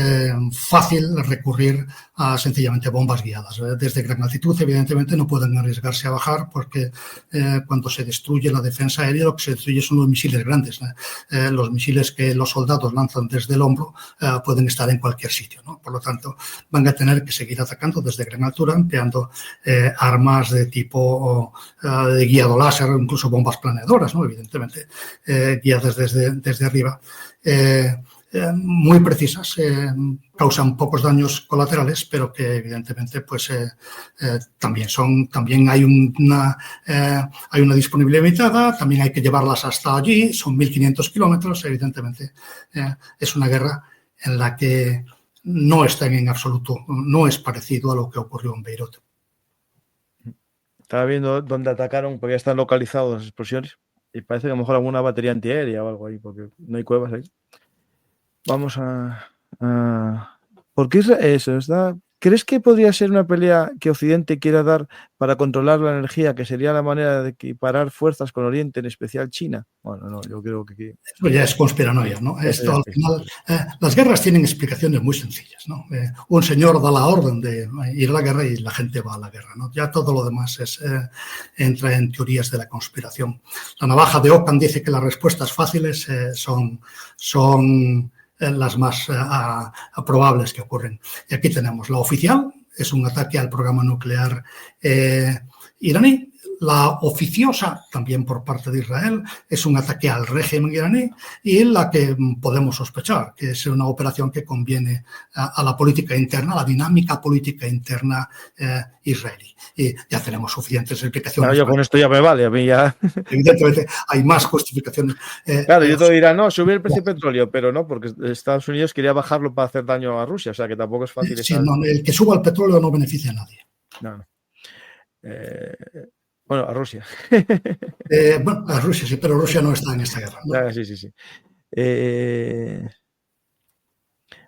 fácil recurrir a sencillamente bombas guiadas. Desde gran altitud, evidentemente, no pueden arriesgarse a bajar porque cuando se destruye la defensa aérea, lo que se destruye son los misiles grandes. Los misiles que los soldados lanzan desde el hombro pueden estar en cualquier sitio, ¿no? Por lo tanto, van a tener que seguir atacando desde gran altura, empleando armas de tipo de guiado láser, incluso bombas planeadoras, ¿no? Evidentemente, guiadas desde arriba. Muy precisas, causan pocos daños colaterales, pero que evidentemente pues también hay una disponibilidad limitada, también hay que llevarlas hasta allí, son 1.500 kilómetros, evidentemente es una guerra en la que no están en absoluto, no es parecido a lo que ocurrió en Beirut. Estaba viendo dónde atacaron, porque ya están localizados las explosiones, y parece que a lo mejor alguna batería antiaérea o algo ahí, porque no hay cuevas ahí. Vamos ¿por qué eso está? ¿Crees que podría ser una pelea que Occidente quiera dar para controlar la energía, que sería la manera de equiparar fuerzas con Oriente, en especial China? Bueno, no, yo creo que... Esto ya es conspiranoia, ¿no? Esto al final, las guerras tienen explicaciones muy sencillas, ¿no? Un señor da la orden de ir a la guerra y la gente va a la guerra, ¿no? Ya todo lo demás entra en teorías de la conspiración. La navaja de Ockham dice que las respuestas fáciles son las más probables que ocurren. Y aquí tenemos la oficial, es un ataque al programa nuclear iraní. La oficiosa, también por parte de Israel, es un ataque al régimen iraní, y la que podemos sospechar, que es una operación que conviene a la política interna, a la dinámica política interna israelí. Y ya tenemos suficientes explicaciones. Claro, yo con esto ya me vale, a mí ya... Evidentemente hay más justificaciones. Claro, yo te dirán, no, subir el precio del petróleo, pero no, porque Estados Unidos quería bajarlo para hacer daño a Rusia, o sea que tampoco es fácil. Sí, no, el que suba el petróleo no beneficia a nadie. No. Bueno, a Rusia. Bueno, a Rusia sí, pero Rusia no está en esta guerra, ¿no? Sí.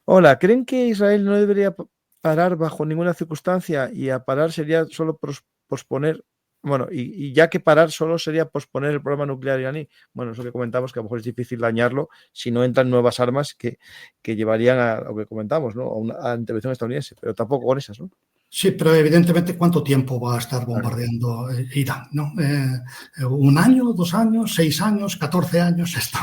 Hola, ¿creen que Israel no debería parar bajo ninguna circunstancia, y a parar sería solo posponer? Bueno, y ya que parar solo sería posponer el programa nuclear iraní. Bueno, eso que comentamos, que a lo mejor es difícil dañarlo si no entran nuevas armas que llevarían a lo que comentamos, ¿no? A intervención estadounidense, pero tampoco con esas, ¿no? Sí, pero evidentemente, ¿cuánto tiempo va a estar bombardeando Irán? ¿No? ¿Un año, 2 años, 6 años, 14 años? Esto,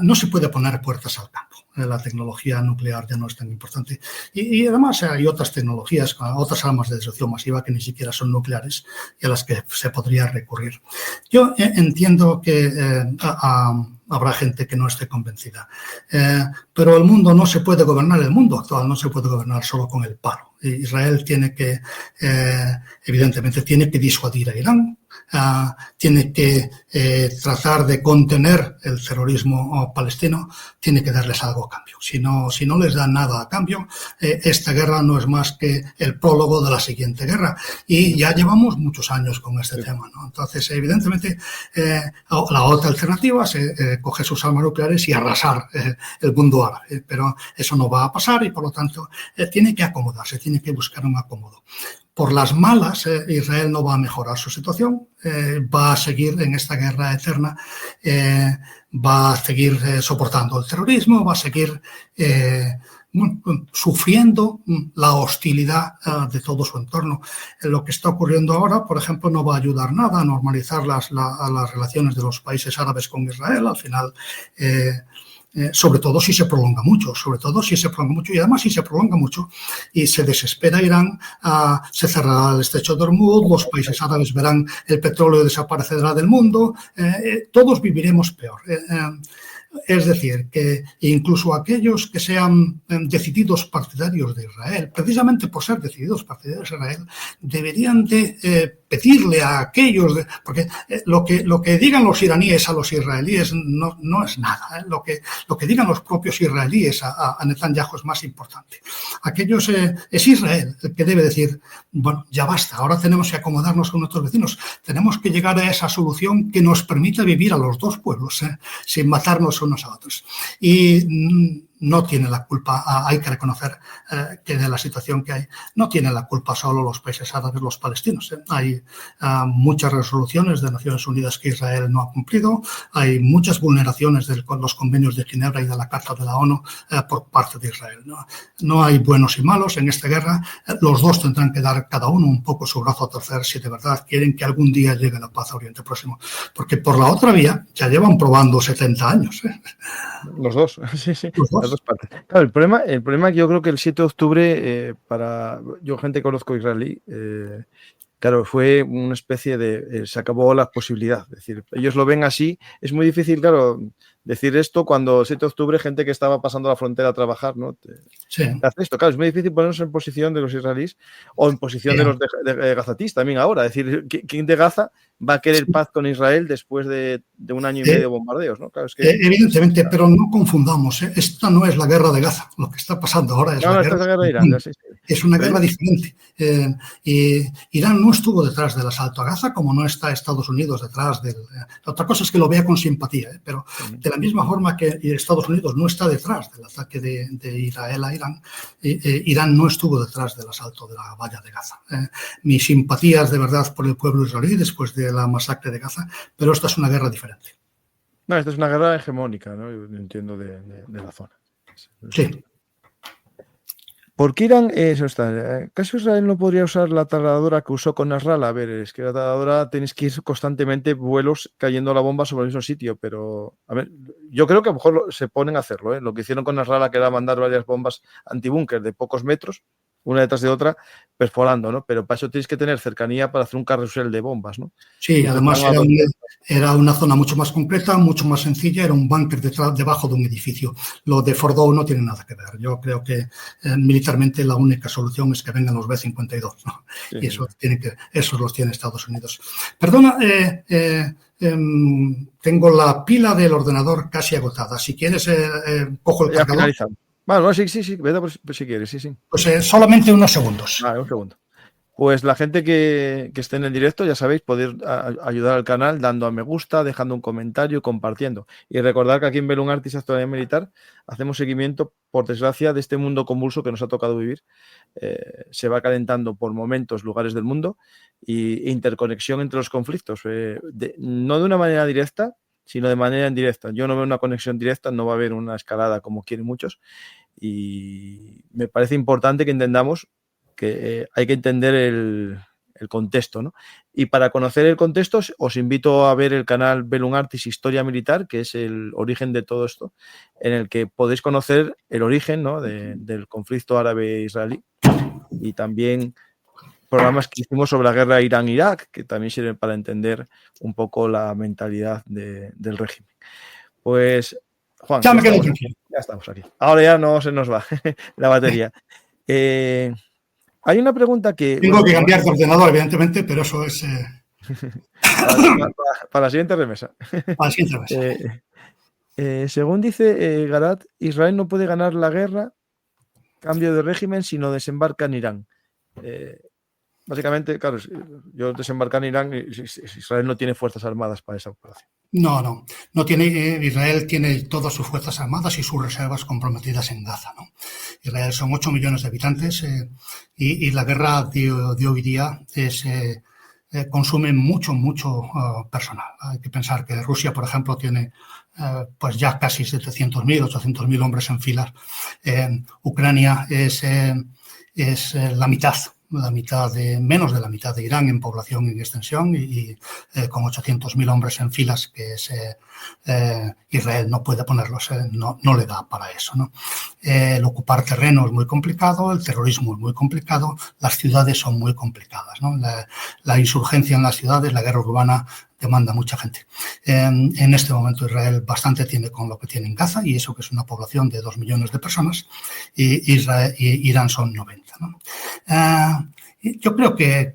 no se puede poner puertas al campo. La tecnología nuclear ya no es tan importante. Y además hay otras tecnologías, otras armas de destrucción masiva que ni siquiera son nucleares y a las que se podría recurrir. Yo entiendo que habrá gente que no esté convencida. Pero el mundo no se puede gobernar, el mundo actual no se puede gobernar solo con el palo. Israel tiene que, evidentemente, tiene que disuadir a Irán, tiene que tratar de contener el terrorismo palestino, tiene que darles algo a cambio. Si no les da nada a cambio, esta guerra no es más que el prólogo de la siguiente guerra. Y ya llevamos muchos años con este tema, ¿no? Entonces, evidentemente, la otra alternativa es coger sus armas nucleares y arrasar el mundo árabe. Pero eso no va a pasar y, por lo tanto, tiene que acomodarse, tiene que buscar un acomodo. Por las malas, Israel no va a mejorar su situación, va a seguir en esta guerra eterna, va a seguir soportando el terrorismo, va a seguir sufriendo la hostilidad de todo su entorno. Lo que está ocurriendo ahora, por ejemplo, no va a ayudar nada a normalizar las relaciones de los países árabes con Israel. Al final, sobre todo si se prolonga mucho, y además si se prolonga mucho y se desespera Irán, se cerrará el estrecho de Hormuz, los países árabes verán el petróleo desaparecerá del mundo, todos viviremos peor. Es decir, que incluso aquellos que sean decididos partidarios de Israel, precisamente por ser decididos partidarios de Israel, deberían de pedirle a aquellos, porque lo que digan los iraníes a los israelíes no es nada. Lo que digan los propios israelíes a Netanyahu es más importante. Aquellos, es Israel el que debe decir, bueno, ya basta, ahora tenemos que acomodarnos con nuestros vecinos, tenemos que llegar a esa solución que nos permita vivir a los dos pueblos, sin matarnos unos a otros. Y no tiene la culpa, hay que reconocer que de la situación que hay, no tienen la culpa solo los países árabes, los palestinos. Hay muchas resoluciones de Naciones Unidas que Israel no ha cumplido, hay muchas vulneraciones de los convenios de Ginebra y de la Carta de la ONU por parte de Israel. No hay buenos y malos en esta guerra, los dos tendrán que dar cada uno un poco su brazo a torcer si de verdad quieren que algún día llegue la paz a Oriente Próximo, porque por la otra vía ya llevan probando 70 años. Los dos, sí. Los dos. Las dos partes. Claro, el problema que yo creo que el 7 de octubre, yo gente que conozco israelí, claro, fue una especie de, se acabó la posibilidad, es decir, ellos lo ven así, es muy difícil, claro, decir esto cuando el 7 de octubre gente que estaba pasando la frontera a trabajar, ¿no? Sí. Hace esto, claro, es muy difícil ponernos en posición de los israelís o en posición de los de gazatíes también ahora, es decir, ¿quién de Gaza va a querer paz con Israel después de 1 año y medio de bombardeos, ¿no? Claro, es que... evidentemente, pero no confundamos, esta no es la guerra de Gaza, lo que está pasando ahora es la guerra de Irán, sí. Es una guerra diferente. Irán no estuvo detrás del asalto a Gaza, como no está Estados Unidos detrás del... otra cosa es que lo vea con simpatía, pero de la misma forma que Estados Unidos no está detrás del ataque de Israel a Irán, Irán no estuvo detrás del asalto de la valla de Gaza. Mis simpatías de verdad por el pueblo israelí después de la masacre de Gaza, pero esta es una guerra diferente. No, esta es una guerra hegemónica, ¿no? Yo entiendo de la zona. Sí. ¿Por qué Irán eso está? ¿Acaso Israel no podría usar la taladradora que usó con Nasrallah? A ver, es que la taladradora tenéis que ir constantemente vuelos cayendo la bomba sobre el mismo sitio, pero a ver, yo creo que a lo mejor se ponen a hacerlo, ¿eh? Lo que hicieron con Nasrallah, que era mandar varias bombas antibúnker de pocos metros, una detrás de otra, perforando, ¿no? Pero para eso tienes que tener cercanía para hacer un carrusel de bombas, ¿no? Sí, además era una zona mucho más concreta, mucho más sencilla, era un búnker debajo de un edificio. Lo de Fordow no tiene nada que ver. Yo creo que militarmente la única solución es que vengan los B-52, ¿no? Sí, y esos los tiene Estados Unidos. Perdona, tengo la pila del ordenador casi agotada. Si quieres, cojo el cargador. Finalizamos. Bueno, sí, vete por si quieres, sí. Pues solamente unos segundos. Vale, un segundo. Pues la gente que esté en el directo, ya sabéis, podéis ayudar al canal dando a me gusta, dejando un comentario, compartiendo. Y recordar que aquí en Belum Artis Actualidad Militar hacemos seguimiento, por desgracia, de este mundo convulso que nos ha tocado vivir. Se va calentando por momentos lugares del mundo e interconexión entre los conflictos. No de una manera directa, sino de manera indirecta. Yo no veo una conexión directa, no va a haber una escalada como quieren muchos. Y me parece importante que entendamos que hay que entender el contexto, ¿no? Y para conocer el contexto os invito a ver el canal Belum Artis Historia Militar, que es el origen de todo esto, en el que podéis conocer el origen, ¿no? del conflicto árabe-israelí y también programas que hicimos sobre la guerra Irán-Irak, que también sirven para entender un poco la mentalidad del régimen. Pues, Juan, ya estamos aquí. Ahora ya no se nos va la batería. Hay una pregunta que... Tengo que cambiar de ordenador, evidentemente, pero eso es... para la siguiente remesa. Para la siguiente remesa. Según dice Garat, Israel no puede ganar la guerra, cambio de régimen, sino desembarca en Irán. Básicamente, claro, yo desembarcar en Irán, Israel no tiene fuerzas armadas para esa operación. No tiene. Israel tiene todas sus fuerzas armadas y sus reservas comprometidas en Gaza, ¿no? Israel son 8 millones de habitantes y la guerra de hoy día consume mucho personal. Hay que pensar que Rusia, por ejemplo, tiene pues ya casi 700.000, 800.000 hombres en filas. Ucrania es la mitad, menos de la mitad de Irán en población y en extensión y con 800.000 hombres en filas, que es Israel no puede ponerlos, no le da para eso, ¿no? El ocupar terreno es muy complicado, el terrorismo es muy complicado, las ciudades son muy complicadas, ¿no? La insurgencia en las ciudades, la guerra urbana demanda mucha gente. En este momento Israel bastante tiene con lo que tiene en Gaza, y eso que es una población de 2 millones de personas, y Irán son 90, ¿no? Yo creo que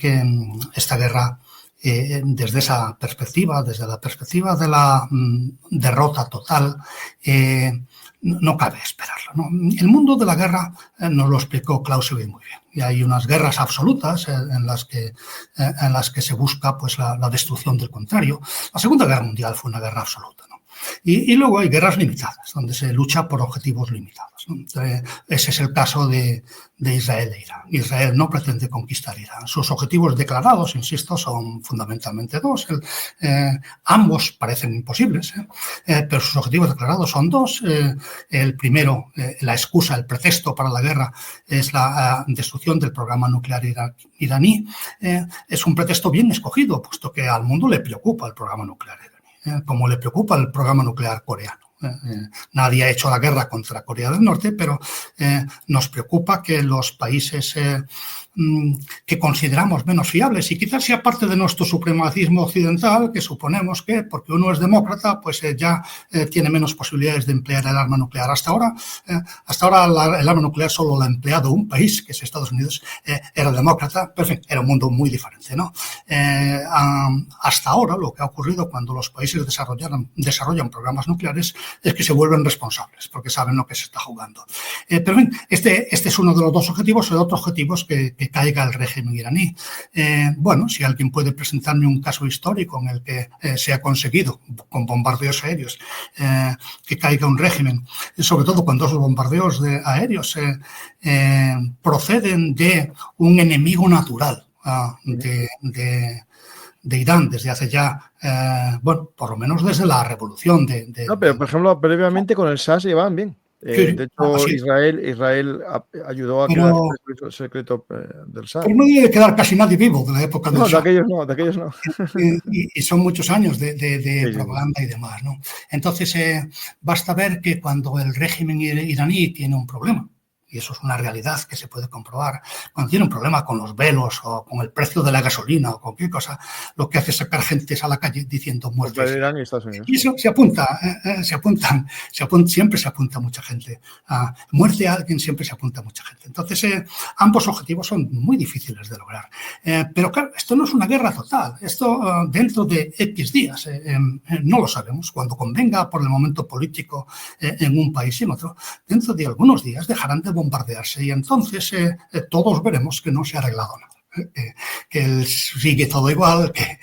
esta guerra, desde esa perspectiva, desde la perspectiva de la derrota total, no cabe esperarlo, ¿no? El mundo de la guerra nos lo explicó Clausewitz muy bien. Y hay unas guerras absolutas en las que se busca pues la destrucción del contrario. La Segunda Guerra Mundial fue una guerra absoluta, ¿no? Y luego hay guerras limitadas, donde se lucha por objetivos limitados, ¿no? Ese es el caso de Israel e Irán. Israel no pretende conquistar Irán. Sus objetivos declarados, insisto, son fundamentalmente dos. Ambos parecen imposibles, pero sus objetivos declarados son dos. El primero, la excusa, el pretexto para la guerra, es la destrucción del programa nuclear iraní. Es un pretexto bien escogido, puesto que al mundo le preocupa el programa nuclear iraní, como le preocupa el programa nuclear coreano. Nadie ha hecho la guerra contra Corea del Norte, pero nos preocupa que los países que consideramos menos fiables y quizás sea parte de nuestro supremacismo occidental, que suponemos que porque uno es demócrata pues ya tiene menos posibilidades de emplear el arma nuclear. Hasta ahora el arma nuclear solo la ha empleado un país, que es Estados Unidos, era demócrata, pero en fin, era un mundo muy diferente, ¿no? Hasta ahora lo que ha ocurrido cuando los países desarrollan programas nucleares es que se vuelven responsables porque saben lo que se está jugando. Pero bien, este es uno de los dos objetivos. El otro objetivo es que caiga el régimen iraní. Bueno, si alguien puede presentarme un caso histórico en el que se ha conseguido con bombardeos aéreos que caiga un régimen, sobre todo cuando esos bombardeos aéreos proceden de un enemigo natural de Irán desde hace ya, bueno, por lo menos desde la revolución No, pero por ejemplo, previamente con el Shah se llevaban bien. De hecho, Israel ayudó a crear el secreto del Shah. Pero no debe quedar casi nadie vivo de la época del Shah. De aquellos no. Y son muchos años de propaganda y demás, ¿no? Entonces, basta ver que cuando el régimen iraní tiene un problema, y eso es una realidad que se puede comprobar, cuando tiene un problema con los velos o con el precio de la gasolina o cualquier cosa, lo que hace es sacar gentes a la calle diciendo muertes. Irán y Estados Unidos. Y eso siempre se apunta mucha gente. Muerte a alguien siempre se apunta mucha gente. Entonces, ambos objetivos son muy difíciles de lograr. Pero claro, esto no es una guerra total. Esto dentro de X días, no lo sabemos. Cuando convenga por el momento político en un país y en otro, dentro de algunos días dejarán de bombardearse y entonces todos veremos que no se ha arreglado nada, que sigue todo igual, que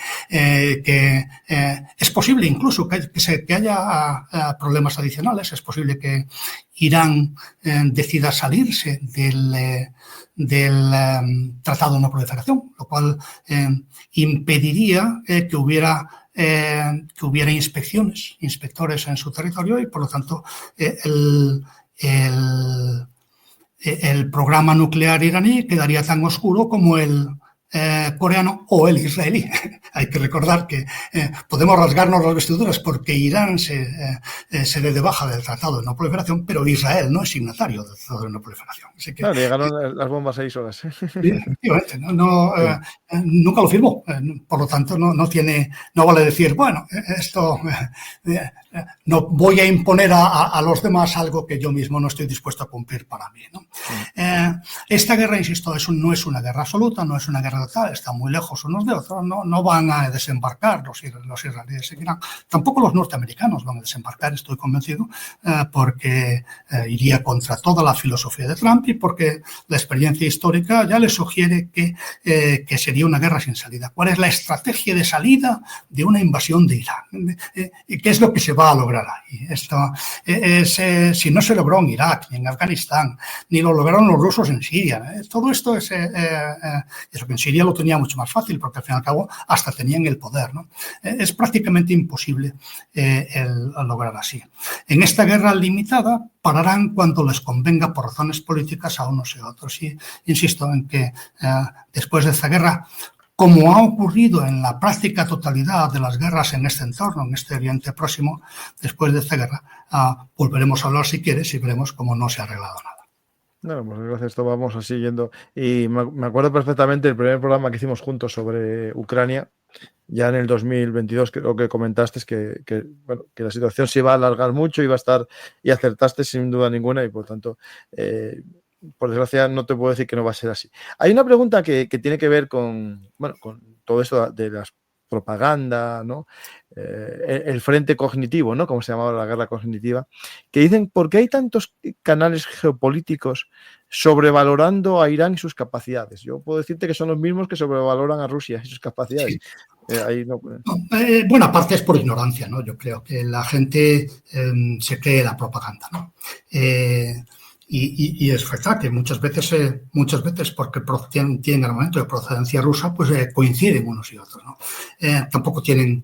es posible incluso que haya problemas adicionales, es posible que Irán decida salirse del Tratado de No Proliferación, lo cual impediría que hubiera inspectores en su territorio y por lo tanto el programa nuclear iraní quedaría tan oscuro como el coreano o el israelí. Hay que recordar que podemos rasgarnos las vestiduras porque Irán se dé de baja del Tratado de No Proliferación, pero Israel no es signatario del Tratado de No Proliferación. Así que, claro, llegaron las bombas 6 horas. Efectivamente, nunca lo firmó. Por lo tanto, no vale decir, bueno, esto no voy a imponer a los demás algo que yo mismo no estoy dispuesto a cumplir para mí, ¿no? Esta guerra, insisto, no es una guerra absoluta, no es una guerra total, están muy lejos unos de otros, no van a desembarcar los israelíes en Irán, tampoco los norteamericanos van a desembarcar, estoy convencido, porque iría contra toda la filosofía de Trump y porque la experiencia histórica ya le sugiere que sería una guerra sin salida. ¿Cuál es la estrategia de salida de una invasión de Irán? ¿Qué es lo que se va a lograr ahí? Esto si no se logró en Irak, ni en Afganistán, ni lo lograron los rusos en Siria. Todo esto es eso que en Siria lo tenía mucho más fácil, porque al fin y al cabo hasta tenían el poder, ¿no? Es prácticamente imposible el lograr así. En esta guerra limitada pararán cuando les convenga por razones políticas a unos y a otros. Y insisto en que después de esta guerra, como ha ocurrido en la práctica totalidad de las guerras en este entorno, en este Oriente Próximo, después de esta guerra, volveremos a hablar si quieres y veremos cómo no se ha arreglado nada. No, pues gracias, esto vamos así yendo. Y me acuerdo perfectamente del primer programa que hicimos juntos sobre Ucrania, ya en el 2022, creo que comentaste que la situación se iba a alargar mucho, iba a estar, y acertaste sin duda ninguna, y por tanto, por desgracia, no te puedo decir que no va a ser así. Hay una pregunta que tiene que ver con todo esto de las propaganda, ¿no? El frente cognitivo, ¿no? Como se llamaba la guerra cognitiva, que dicen, ¿por qué hay tantos canales geopolíticos sobrevalorando a Irán y sus capacidades? Yo puedo decirte que son los mismos que sobrevaloran a Rusia y sus capacidades. Sí. Buena parte es por ignorancia, ¿no? Yo creo que la gente se cree la propaganda, ¿no? Y es verdad que muchas veces porque tienen armamento de procedencia rusa, pues coinciden unos y otros, ¿no? Tampoco tienen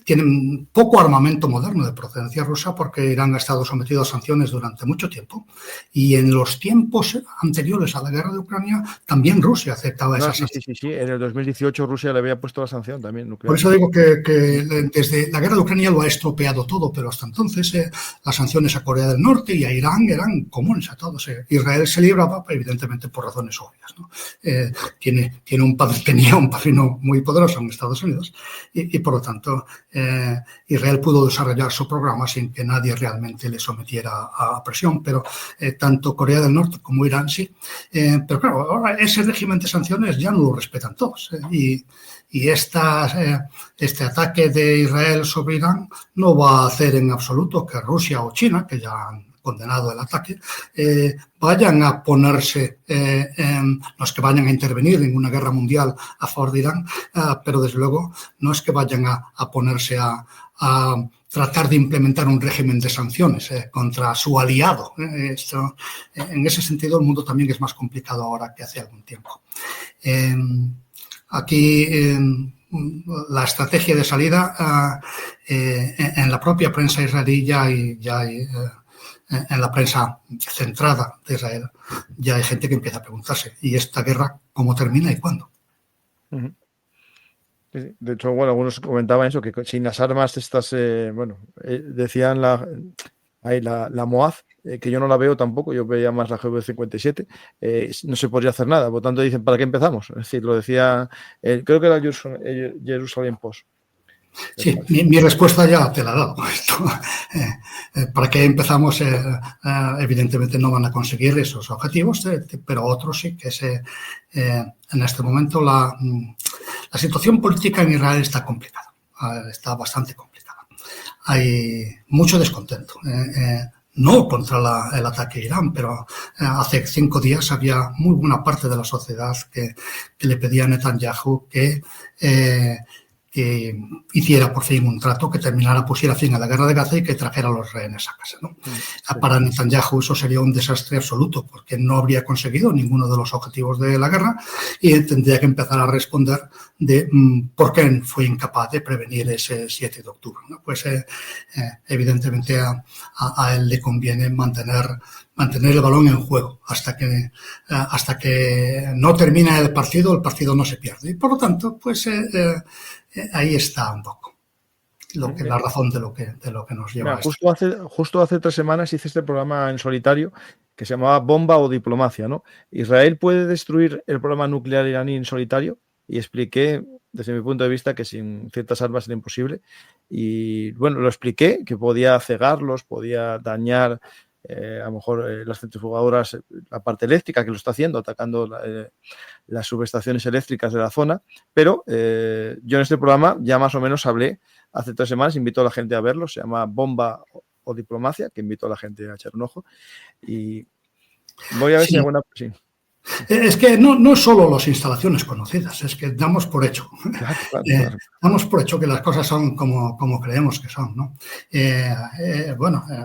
tienen poco armamento moderno de procedencia rusa porque Irán ha estado sometido a sanciones durante mucho tiempo y en los tiempos anteriores a la guerra de Ucrania también Rusia aceptaba esas sanciones. Sí. En el 2018 Rusia le había puesto la sanción también nuclear. Por eso digo que desde la guerra de Ucrania lo ha estropeado todo, pero hasta entonces las sanciones a Corea del Norte y a Irán eran comunes a todos. Israel se libraba, evidentemente, por razones obvias, ¿no? Tenía un padrino muy poderoso en Estados Unidos y por lo tanto, Israel pudo desarrollar su programa sin que nadie realmente le sometiera a presión, pero tanto Corea del Norte como Irán sí. Pero claro, ahora ese régimen de sanciones ya no lo respetan todos. Y este ataque de Israel sobre Irán no va a hacer en absoluto que Rusia o China, que ya han condenado el ataque, vayan a ponerse, no es que vayan a intervenir en una guerra mundial a favor de Irán, pero desde luego no es que vayan a ponerse a tratar de implementar un régimen de sanciones contra su aliado. En ese sentido, el mundo también es más complicado ahora que hace algún tiempo. Aquí la estrategia de salida en la propia prensa israelí ya hay en la prensa centrada de Israel ya hay gente que empieza a preguntarse ¿y esta guerra cómo termina y cuándo? De hecho, bueno, algunos comentaban eso, que sin las armas estas, decían la MOAD, que yo no la veo tampoco, yo veía más la GV57, no se podría hacer nada, por lo tanto dicen, ¿para qué empezamos? Es decir, lo decía, creo que era Jerusalem Post. Sí, mi respuesta ya te la he dado. ¿Para qué empezamos? Evidentemente no van a conseguir esos objetivos, pero otros sí, que en este momento la situación política en Israel está complicada, está bastante complicada. Hay mucho descontento. No contra el ataque a Irán, pero hace 5 días había muy buena parte de la sociedad que le pedía a Netanyahu que hiciera por fin un trato que pusiera fin a la guerra de Gaza y que trajera a los rehenes a casa, ¿no? Sí. Para Netanyahu eso sería un desastre absoluto porque no habría conseguido ninguno de los objetivos de la guerra y tendría que empezar a responder de por qué fue incapaz de prevenir ese 7 de octubre, ¿no? Pues evidentemente a él le conviene mantener el balón en juego hasta que no termina el partido no se pierde y por lo tanto pues ahí está un poco la razón de lo que nos lleva. Mira, justo hace 3 semanas hice este programa en solitario que se llamaba Bomba o Diplomacia, ¿no? ¿Israel puede destruir el programa nuclear iraní en solitario? Y expliqué, desde mi punto de vista, que sin ciertas armas era imposible. Y bueno, lo expliqué, que podía cegarlos, podía dañar a lo mejor las centrifugadoras, la parte eléctrica, que lo está haciendo, atacando las subestaciones eléctricas de la zona, pero yo en este programa ya más o menos hablé hace 3 semanas, invito a la gente a verlo, se llama Bomba o Diplomacia, que invito a la gente a echar un ojo, y voy a ver si hay alguna... Sí. Es que no es solo las instalaciones conocidas, es que damos por hecho. Claro. Damos por hecho que las cosas son como creemos que son, ¿no?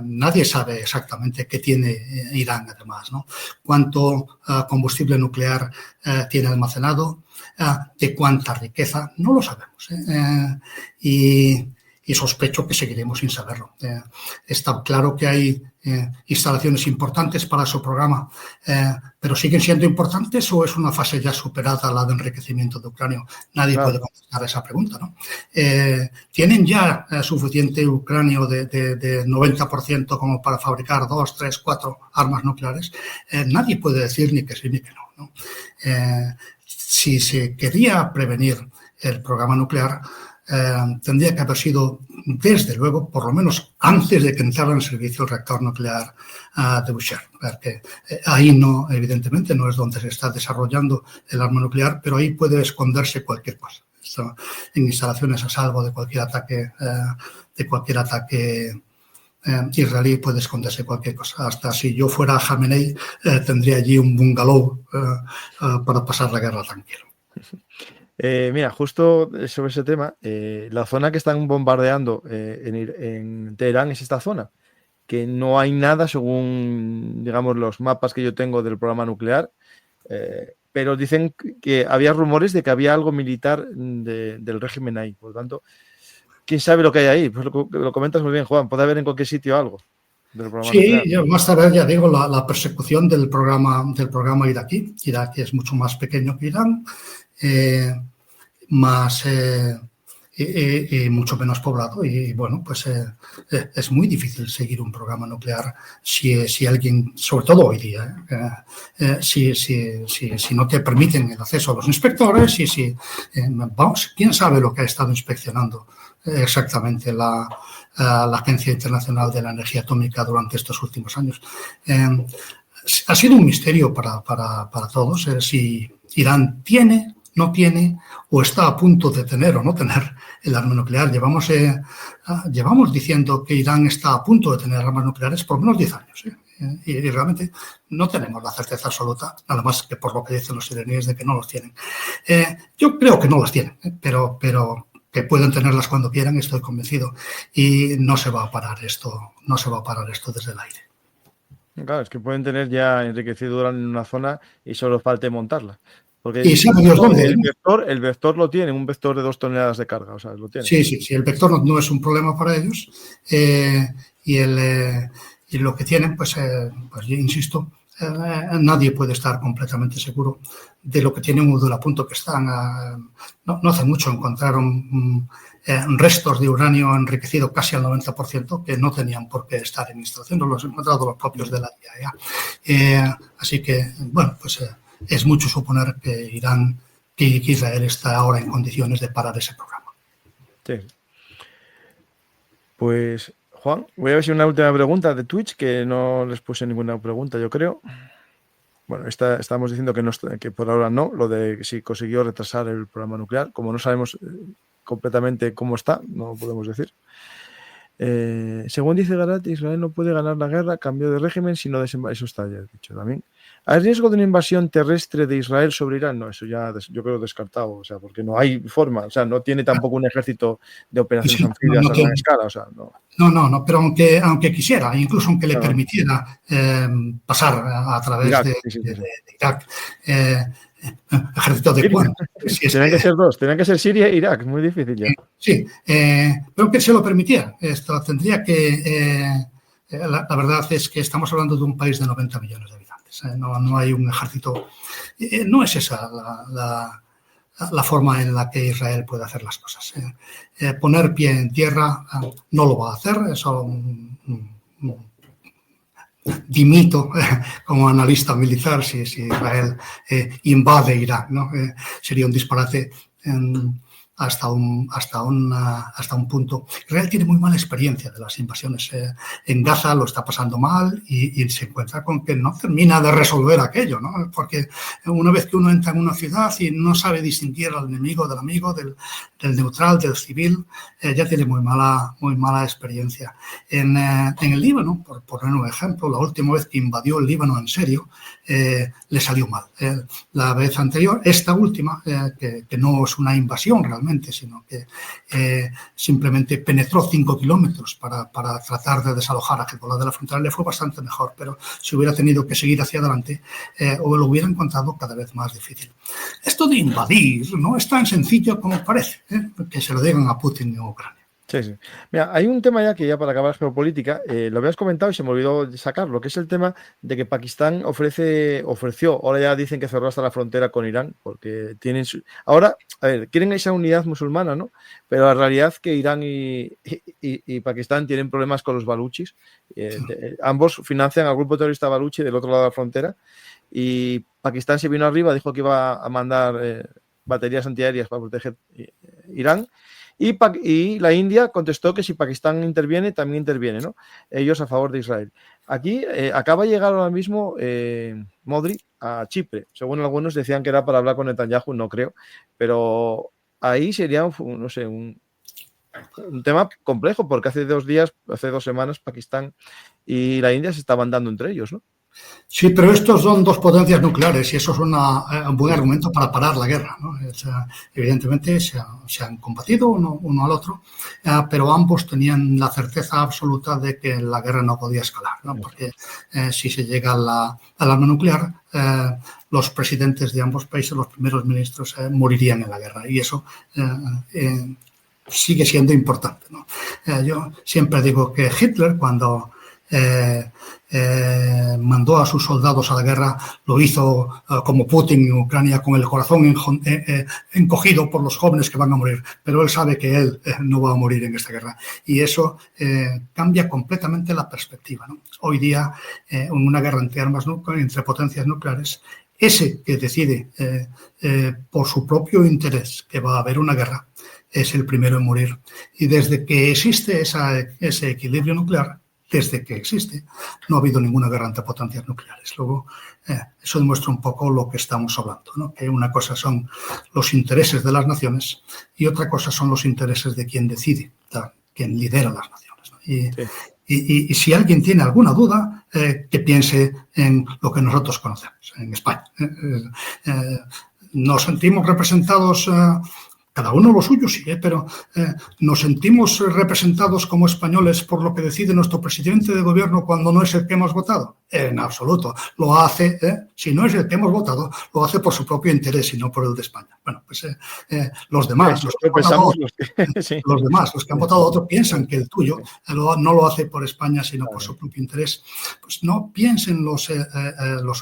Nadie sabe exactamente qué tiene Irán, además, ¿no? Cuánto combustible nuclear tiene almacenado, de cuánta riqueza, no lo sabemos. Y sospecho que seguiremos sin saberlo. Está claro que hay instalaciones importantes para su programa, pero ¿siguen siendo importantes o es una fase ya superada la de enriquecimiento de uranio? Nadie puede contestar a esa pregunta, ¿no? ¿Tienen ya suficiente uranio de 90% como para fabricar 2, 3, 4 armas nucleares? Nadie puede decir ni que sí ni que no. Si se quería prevenir el programa nuclear, tendría que haber sido, desde luego, por lo menos antes de que entrara en servicio el reactor nuclear de Bushehr, porque ahí no, evidentemente, no es donde se está desarrollando el arma nuclear, pero ahí puede esconderse cualquier cosa. Esto, en instalaciones a salvo de cualquier ataque israelí puede esconderse cualquier cosa. Hasta si yo fuera Jamenei, tendría allí un bungalow para pasar la guerra tranquilo. Mira, justo sobre ese tema, la zona que están bombardeando en Teherán es esta zona, que no hay nada según, digamos, los mapas que yo tengo del programa nuclear, pero dicen que había rumores de que había algo militar del régimen ahí, por lo tanto, quién sabe lo que hay ahí. Pues lo comentas muy bien, Juan. Puede haber en cualquier sitio algo del programa nuclear. Sí, más tarde ya digo la persecución del programa iraquí. Irak es mucho más pequeño que Irán, y mucho menos poblado, y bueno, pues es muy difícil seguir un programa nuclear si alguien, sobre todo hoy día, si no te permiten el acceso a los inspectores, vamos, quién sabe lo que ha estado inspeccionando exactamente la Agencia Internacional de la Energía Atómica durante estos últimos años. Ha sido un misterio para todos si Irán tiene, no tiene o está a punto de tener o no tener el arma nuclear. Llevamos diciendo que Irán está a punto de tener armas nucleares por menos 10 años. Y realmente no tenemos la certeza absoluta, nada más que por lo que dicen los iraníes de que no los tienen. Yo creo que no las tienen, pero que pueden tenerlas cuando quieran, estoy convencido. Y no se va a parar esto desde el aire. Claro, es que pueden tener ya enriquecido urano en una zona y solo falte montarla. Porque y sabe Dios dónde. El vector lo tiene, un vector de 2 toneladas de carga, o sea, lo tiene. Sí, el vector no es un problema para ellos, y lo que tienen, pues yo insisto, nadie puede estar completamente seguro de lo que tienen o del punto que están. No hace mucho encontraron restos de uranio enriquecido casi al 90% que no tenían por qué estar en instalación, los han encontrado los propios de la IAEA. Así que, bueno, pues es mucho suponer que Israel está ahora en condiciones de parar ese programa. Sí. Pues, Juan, voy a ver si una última pregunta de Twitch, que no les puse ninguna pregunta, yo creo. Bueno, estábamos diciendo que por ahora no, lo de si consiguió retrasar el programa nuclear. Como no sabemos completamente cómo está, no podemos decir. Según dice Garat, Israel no puede ganar la guerra, cambio de régimen, sino eso está ya dicho también. ¿Hay riesgo de una invasión terrestre de Israel sobre Irán? No, eso ya yo creo descartado, o sea, porque no hay forma, o sea, no tiene tampoco un ejército de operaciones anfibias a gran escala, o sea, no. No, pero aunque quisiera, incluso aunque le permitiera pasar a través de Irak, ejército de cuándo. Tenían que ser dos, tenían que ser Siria e Irak, muy difícil ya. Sí, pero que se lo permitiera. Esto tendría que. La verdad es que estamos hablando de un país de 90 millones de habitantes. No hay un ejército. No es esa la forma en la que Israel puede hacer las cosas. Poner pie en tierra no lo va a hacer. Eso dimito como analista militar si Israel invade Irak, ¿no? Sería un disparate hasta un punto. Israel tiene muy mala experiencia de las invasiones. En Gaza lo está pasando mal y se encuentra con que no termina de resolver aquello, ¿no? Porque una vez que uno entra en una ciudad y no sabe distinguir al enemigo del amigo, del neutral, del civil, ya tiene muy mala experiencia. En el Líbano, por poner un ejemplo, la última vez que invadió el Líbano en serio, le salió mal. La vez anterior, esta última, que no es una invasión realmente, sino que simplemente penetró 5 kilómetros para tratar de desalojar a Hezbollah de la frontera, le fue bastante mejor, pero si hubiera tenido que seguir hacia adelante, o lo hubiera encontrado cada vez más difícil. Esto de invadir no es tan sencillo como parece, que se lo digan a Putin en Ucrania. Sí. Mira, hay un tema ya que ya para acabar la geopolítica, lo habías comentado y se me olvidó sacarlo, que es el tema de que Pakistán ofreció, ahora ya dicen que cerró hasta la frontera con Irán, porque tienen ahora, a ver, quieren esa unidad musulmana, ¿no? Pero la realidad es que Irán y Pakistán tienen problemas con los baluchis. Ambos financian al grupo terrorista baluchi del otro lado de la frontera, y Pakistán se vino arriba, dijo que iba a mandar baterías antiaéreas para proteger Irán. Y la India contestó que si Pakistán interviene, también interviene, ¿no? Ellos a favor de Israel. Aquí acaba de llegar ahora mismo Modri a Chipre. Según algunos decían que era para hablar con Netanyahu, no creo. Pero ahí sería, no sé, un tema complejo, porque hace 2 semanas, Pakistán y la India se estaban dando entre ellos, ¿no? Sí, pero estos son 2 potencias nucleares y eso es un buen argumento para parar la guerra, ¿no? O sea, evidentemente se han combatido uno al otro, pero ambos tenían la certeza absoluta de que la guerra no podía escalar, ¿no? Porque si se llega al arma nuclear, los presidentes de ambos países, los primeros ministros, morirían en la guerra y eso sigue siendo importante, ¿no? Yo siempre digo que Hitler, cuando mandó a sus soldados a la guerra, lo hizo como Putin en Ucrania, con el corazón encogido por los jóvenes que van a morir, pero él sabe que él no va a morir en esta guerra, y eso cambia completamente la perspectiva, ¿no? Hoy día, en una guerra entre potencias nucleares, ese que decide por su propio interés que va a haber una guerra es el primero en morir. Y desde que existe ese equilibrio nuclear, desde que existe, no ha habido ninguna guerra entre potencias nucleares. Luego, eso demuestra un poco lo que estamos hablando, ¿no? Que una cosa son los intereses de las naciones y otra cosa son los intereses de quien decide, quien lidera las naciones, ¿no? Y si alguien tiene alguna duda, que piense en lo que nosotros conocemos en España. Nos sentimos representados, cada uno lo suyo, sí, pero nos sentimos representados como españoles por lo que decide nuestro presidente de gobierno cuando no es el que hemos votado. En absoluto. Lo hace, si no es el que hemos votado, lo hace por su propio interés y no por el de España. Bueno, pues los demás, los que han votado a otro, piensan que el tuyo no lo hace por España, sino por su propio interés. Pues no piensen los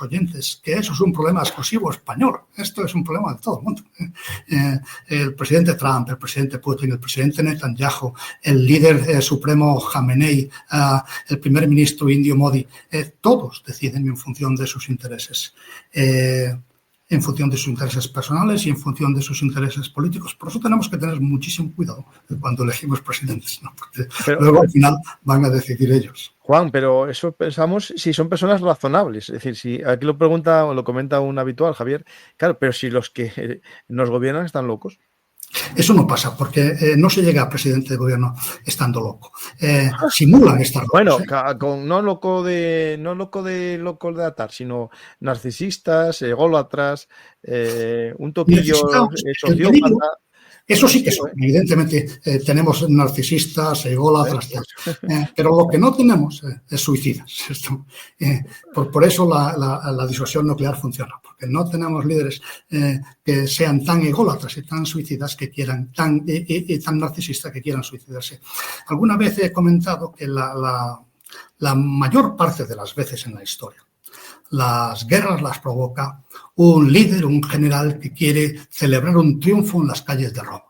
oyentes que eso es un problema exclusivo español. Esto es un problema de todo el mundo. El presidente Trump, el presidente Putin, el presidente Netanyahu, el líder supremo Khamenei, el primer ministro indio Modi, todos deciden en función de sus intereses. En función de sus intereses personales y en función de sus intereses políticos. Por eso tenemos que tener muchísimo cuidado cuando elegimos presidentes, ¿no? Porque luego al final van a decidir ellos. Juan, pero eso pensamos si son personas razonables. Es decir, si aquí lo pregunta o lo comenta un habitual, Javier, claro, pero si los que nos gobiernan están locos. Eso no pasa, porque no se llega a presidente de gobierno estando loco. Simulan estar locos. Bueno, no loco de atar, sino narcisistas, ególatras, un toquillo sociópata. Eso sí que son. Evidentemente tenemos narcisistas, ególatras, pero lo que no tenemos es suicidas. Por eso la disuasión nuclear funciona, porque no tenemos líderes que sean tan ególatras y tan suicidas que quieran, tan narcisistas que quieran suicidarse. Alguna vez he comentado que la mayor parte de las veces en la historia, las guerras las provoca un líder, un general que quiere celebrar un triunfo en las calles de Roma.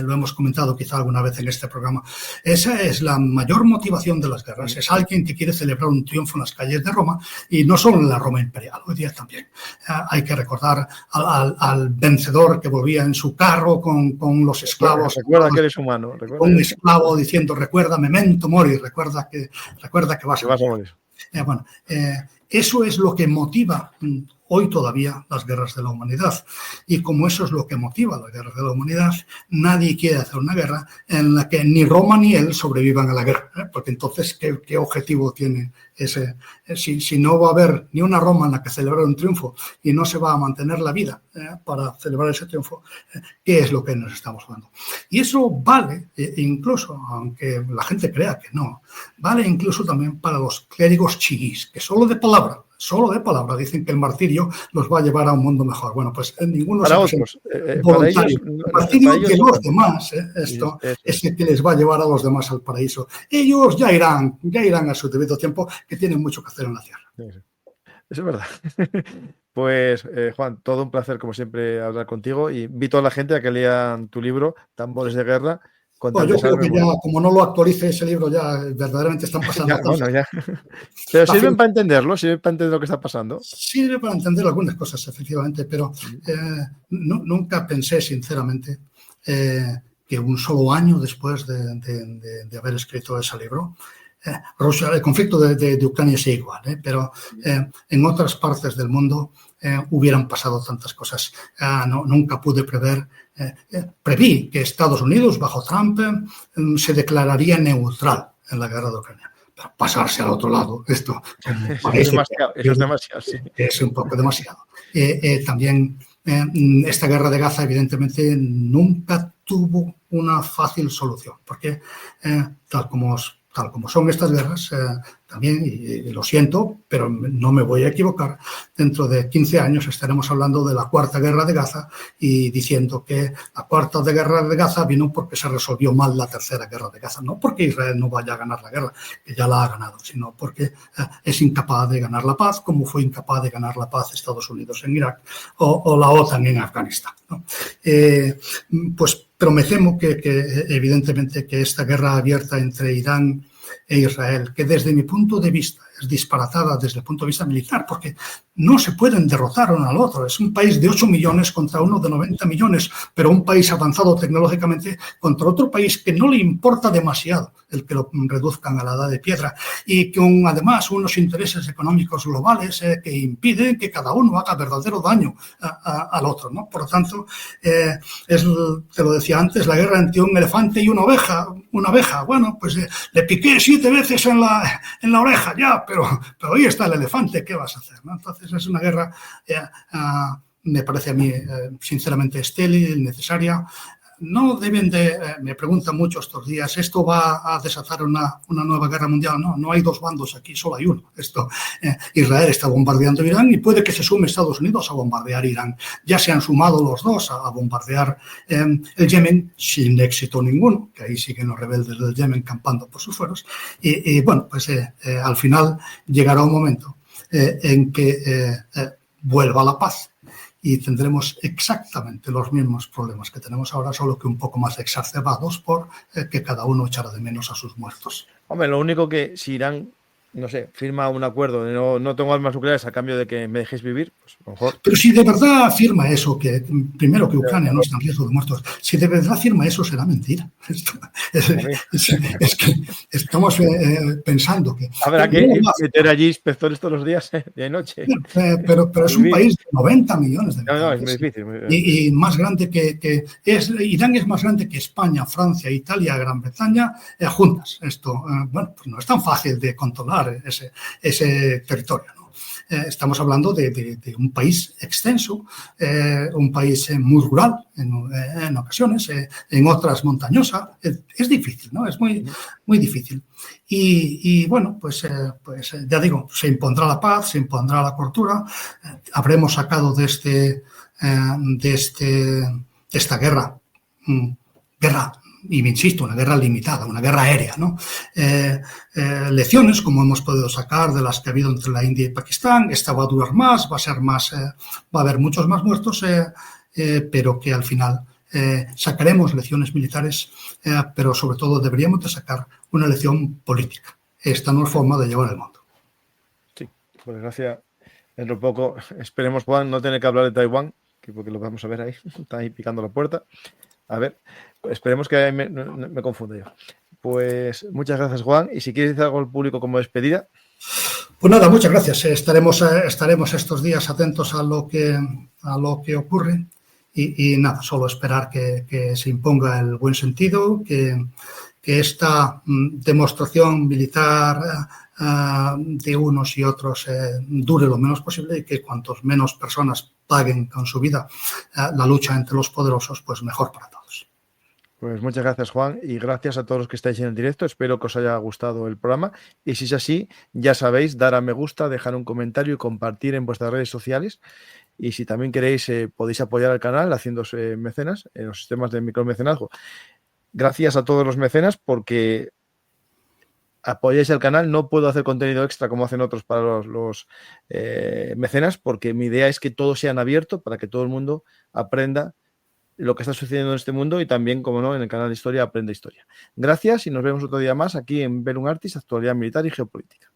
Lo hemos comentado quizá alguna vez en este programa. Esa es la mayor motivación de las guerras. Es alguien que quiere celebrar un triunfo en las calles de Roma, y no solo en la Roma imperial, hoy día también. Hay que recordar al vencedor que volvía en su carro con los esclavos. Recuerda que eres humano. Un esclavo diciendo, recuerda, memento mori, recuerda que vas a morir. Eso es lo que motiva hoy todavía las guerras de la humanidad. Y como eso es lo que motiva las guerras de la humanidad, nadie quiere hacer una guerra en la que ni Roma ni él sobrevivan a la guerra, ¿eh? Porque entonces, ¿qué objetivo tiene ese? Si no va a haber ni una Roma en la que celebrar un triunfo y no se va a mantener la vida para celebrar ese triunfo, ¿qué es lo que nos estamos jugando? Y eso vale incluso, aunque la gente crea que no, vale incluso también para los clérigos chiíes, que solo de palabra dicen que el martirio los va a llevar a un mundo mejor. Bueno, pues ninguno para otros, voluntario. El martirio de los demás, esto es el que les va a llevar a los demás al paraíso. Ellos ya irán a su debido tiempo, que tienen mucho que hacer en la tierra. Eso es verdad. Pues, Juan, todo un placer, como siempre, hablar contigo, y invito a la gente a que lean tu libro, Tambores de Guerra. Bueno, yo creo que ya, como no lo actualice ese libro, ya verdaderamente están pasando cosas. Ya. Pero sirven para entenderlo, sirven para entender lo que está pasando. Sirve para entender algunas cosas, efectivamente, pero nunca pensé, sinceramente, que un solo año después de haber escrito ese libro, Rusia, el conflicto de Ucrania sigue igual, pero en otras partes del mundo hubieran pasado tantas cosas. Nunca pude prever. Preví que Estados Unidos, bajo Trump, se declararía neutral en la guerra de Ucrania. Pero pasarse al otro lado, esto es demasiado, sí. Es un poco demasiado. También esta guerra de Gaza, evidentemente, nunca tuvo una fácil solución, porque tal como son estas guerras, también, y lo siento, pero no me voy a equivocar, dentro de 15 años estaremos hablando de la Cuarta Guerra de Gaza y diciendo que la Cuarta Guerra de Gaza vino porque se resolvió mal la Tercera Guerra de Gaza, no porque Israel no vaya a ganar la guerra, que ya la ha ganado, sino porque es incapaz de ganar la paz, como fue incapaz de ganar la paz Estados Unidos en Irak o la OTAN en Afganistán, ¿no? Pero me temo que evidentemente que esta guerra abierta entre Irán e Israel, que desde mi punto de vista es disparatada desde el punto de vista militar, porque no se pueden derrotar uno al otro. Es un país de 8 millones contra uno de 90 millones, pero un país avanzado tecnológicamente contra otro país que no le importa demasiado el que lo reduzcan a la edad de piedra y con además unos intereses económicos globales que impiden que cada uno haga verdadero daño al otro, ¿no? Por lo tanto, te lo decía antes, la guerra entre un elefante y una abeja. Bueno, pues le piqué 7 veces en la oreja ya, pero ahí está el elefante, ¿qué vas a hacer, ¿no? Entonces es una guerra, me parece a mí sinceramente estéril, innecesaria. No deben de, me preguntan mucho estos días, ¿esto va a desatar una nueva guerra mundial? No hay dos bandos aquí, solo hay uno. Israel está bombardeando Irán y puede que se sume Estados Unidos a bombardear Irán. Ya se han sumado los dos a bombardear el Yemen sin éxito ninguno, que ahí siguen los rebeldes del Yemen campando por sus fueros. Y bueno, pues al final llegará un momento en que vuelva la paz. Y tendremos exactamente los mismos problemas que tenemos ahora, solo que un poco más exacerbados por que cada uno echará de menos a sus muertos. Hombre, lo único que si Irán, no sé, firma un acuerdo de no tengo armas nucleares a cambio de que me dejéis vivir, pues a lo mejor... Pero si de verdad firma eso, que primero que Ucrania no está en riesgo de muertos, si de verdad firma eso será mentira. Es que estamos pensando que... Habrá que meter allí inspectores todos los días, día y noche. Pero es un país de 90 millones de habitantes. No, es muy difícil. Y más grande Irán es más grande que España, Francia, Italia, Gran Bretaña, juntas. Bueno, pues no es tan fácil de controlar ese territorio, ¿no? Estamos hablando de un país extenso, un país muy rural en ocasiones, en otras montañosa. Es difícil, ¿no? Es muy, muy difícil. Y bueno, pues ya digo, se impondrá la paz, se impondrá la cordura. Habremos sacado de esta guerra, y me insisto, una guerra limitada, una guerra aérea, ¿no? Lecciones, como hemos podido sacar de las que ha habido entre la India y Pakistán. Esta va a durar más, va a haber muchos más muertos, pero que al final sacaremos lecciones militares, pero sobre todo deberíamos de sacar una lección política. Esta no es forma de llevar el mundo. Sí, por desgracia, dentro de poco esperemos, Juan, no tener que hablar de Taiwán, porque lo vamos a ver ahí, está ahí picando la puerta. A ver, esperemos que me confunda yo. Pues muchas gracias, Juan. Y si quieres decir algo al público como despedida. Pues nada, muchas gracias. Estaremos estos días atentos a lo que ocurre y nada, solo esperar que se imponga el buen sentido, que esta demostración militar de unos y otros dure lo menos posible y que cuantos menos personas paguen con su vida la lucha entre los poderosos, pues mejor para todos. Pues muchas gracias, Juan, y gracias a todos los que estáis en el directo. Espero que os haya gustado el programa y si es así, ya sabéis, dar a me gusta, dejar un comentario y compartir en vuestras redes sociales. Y si también queréis, podéis apoyar al canal haciéndose mecenas en los sistemas de micromecenazgo. Gracias a todos los mecenas porque apoyáis el canal. No puedo hacer contenido extra como hacen otros para los mecenas, porque mi idea es que todo sea en abierto para que todo el mundo aprenda lo que está sucediendo en este mundo y también, como no, en el canal de Historia Aprende Historia. Gracias y nos vemos otro día más aquí en Verum Artis, Actualidad Militar y Geopolítica.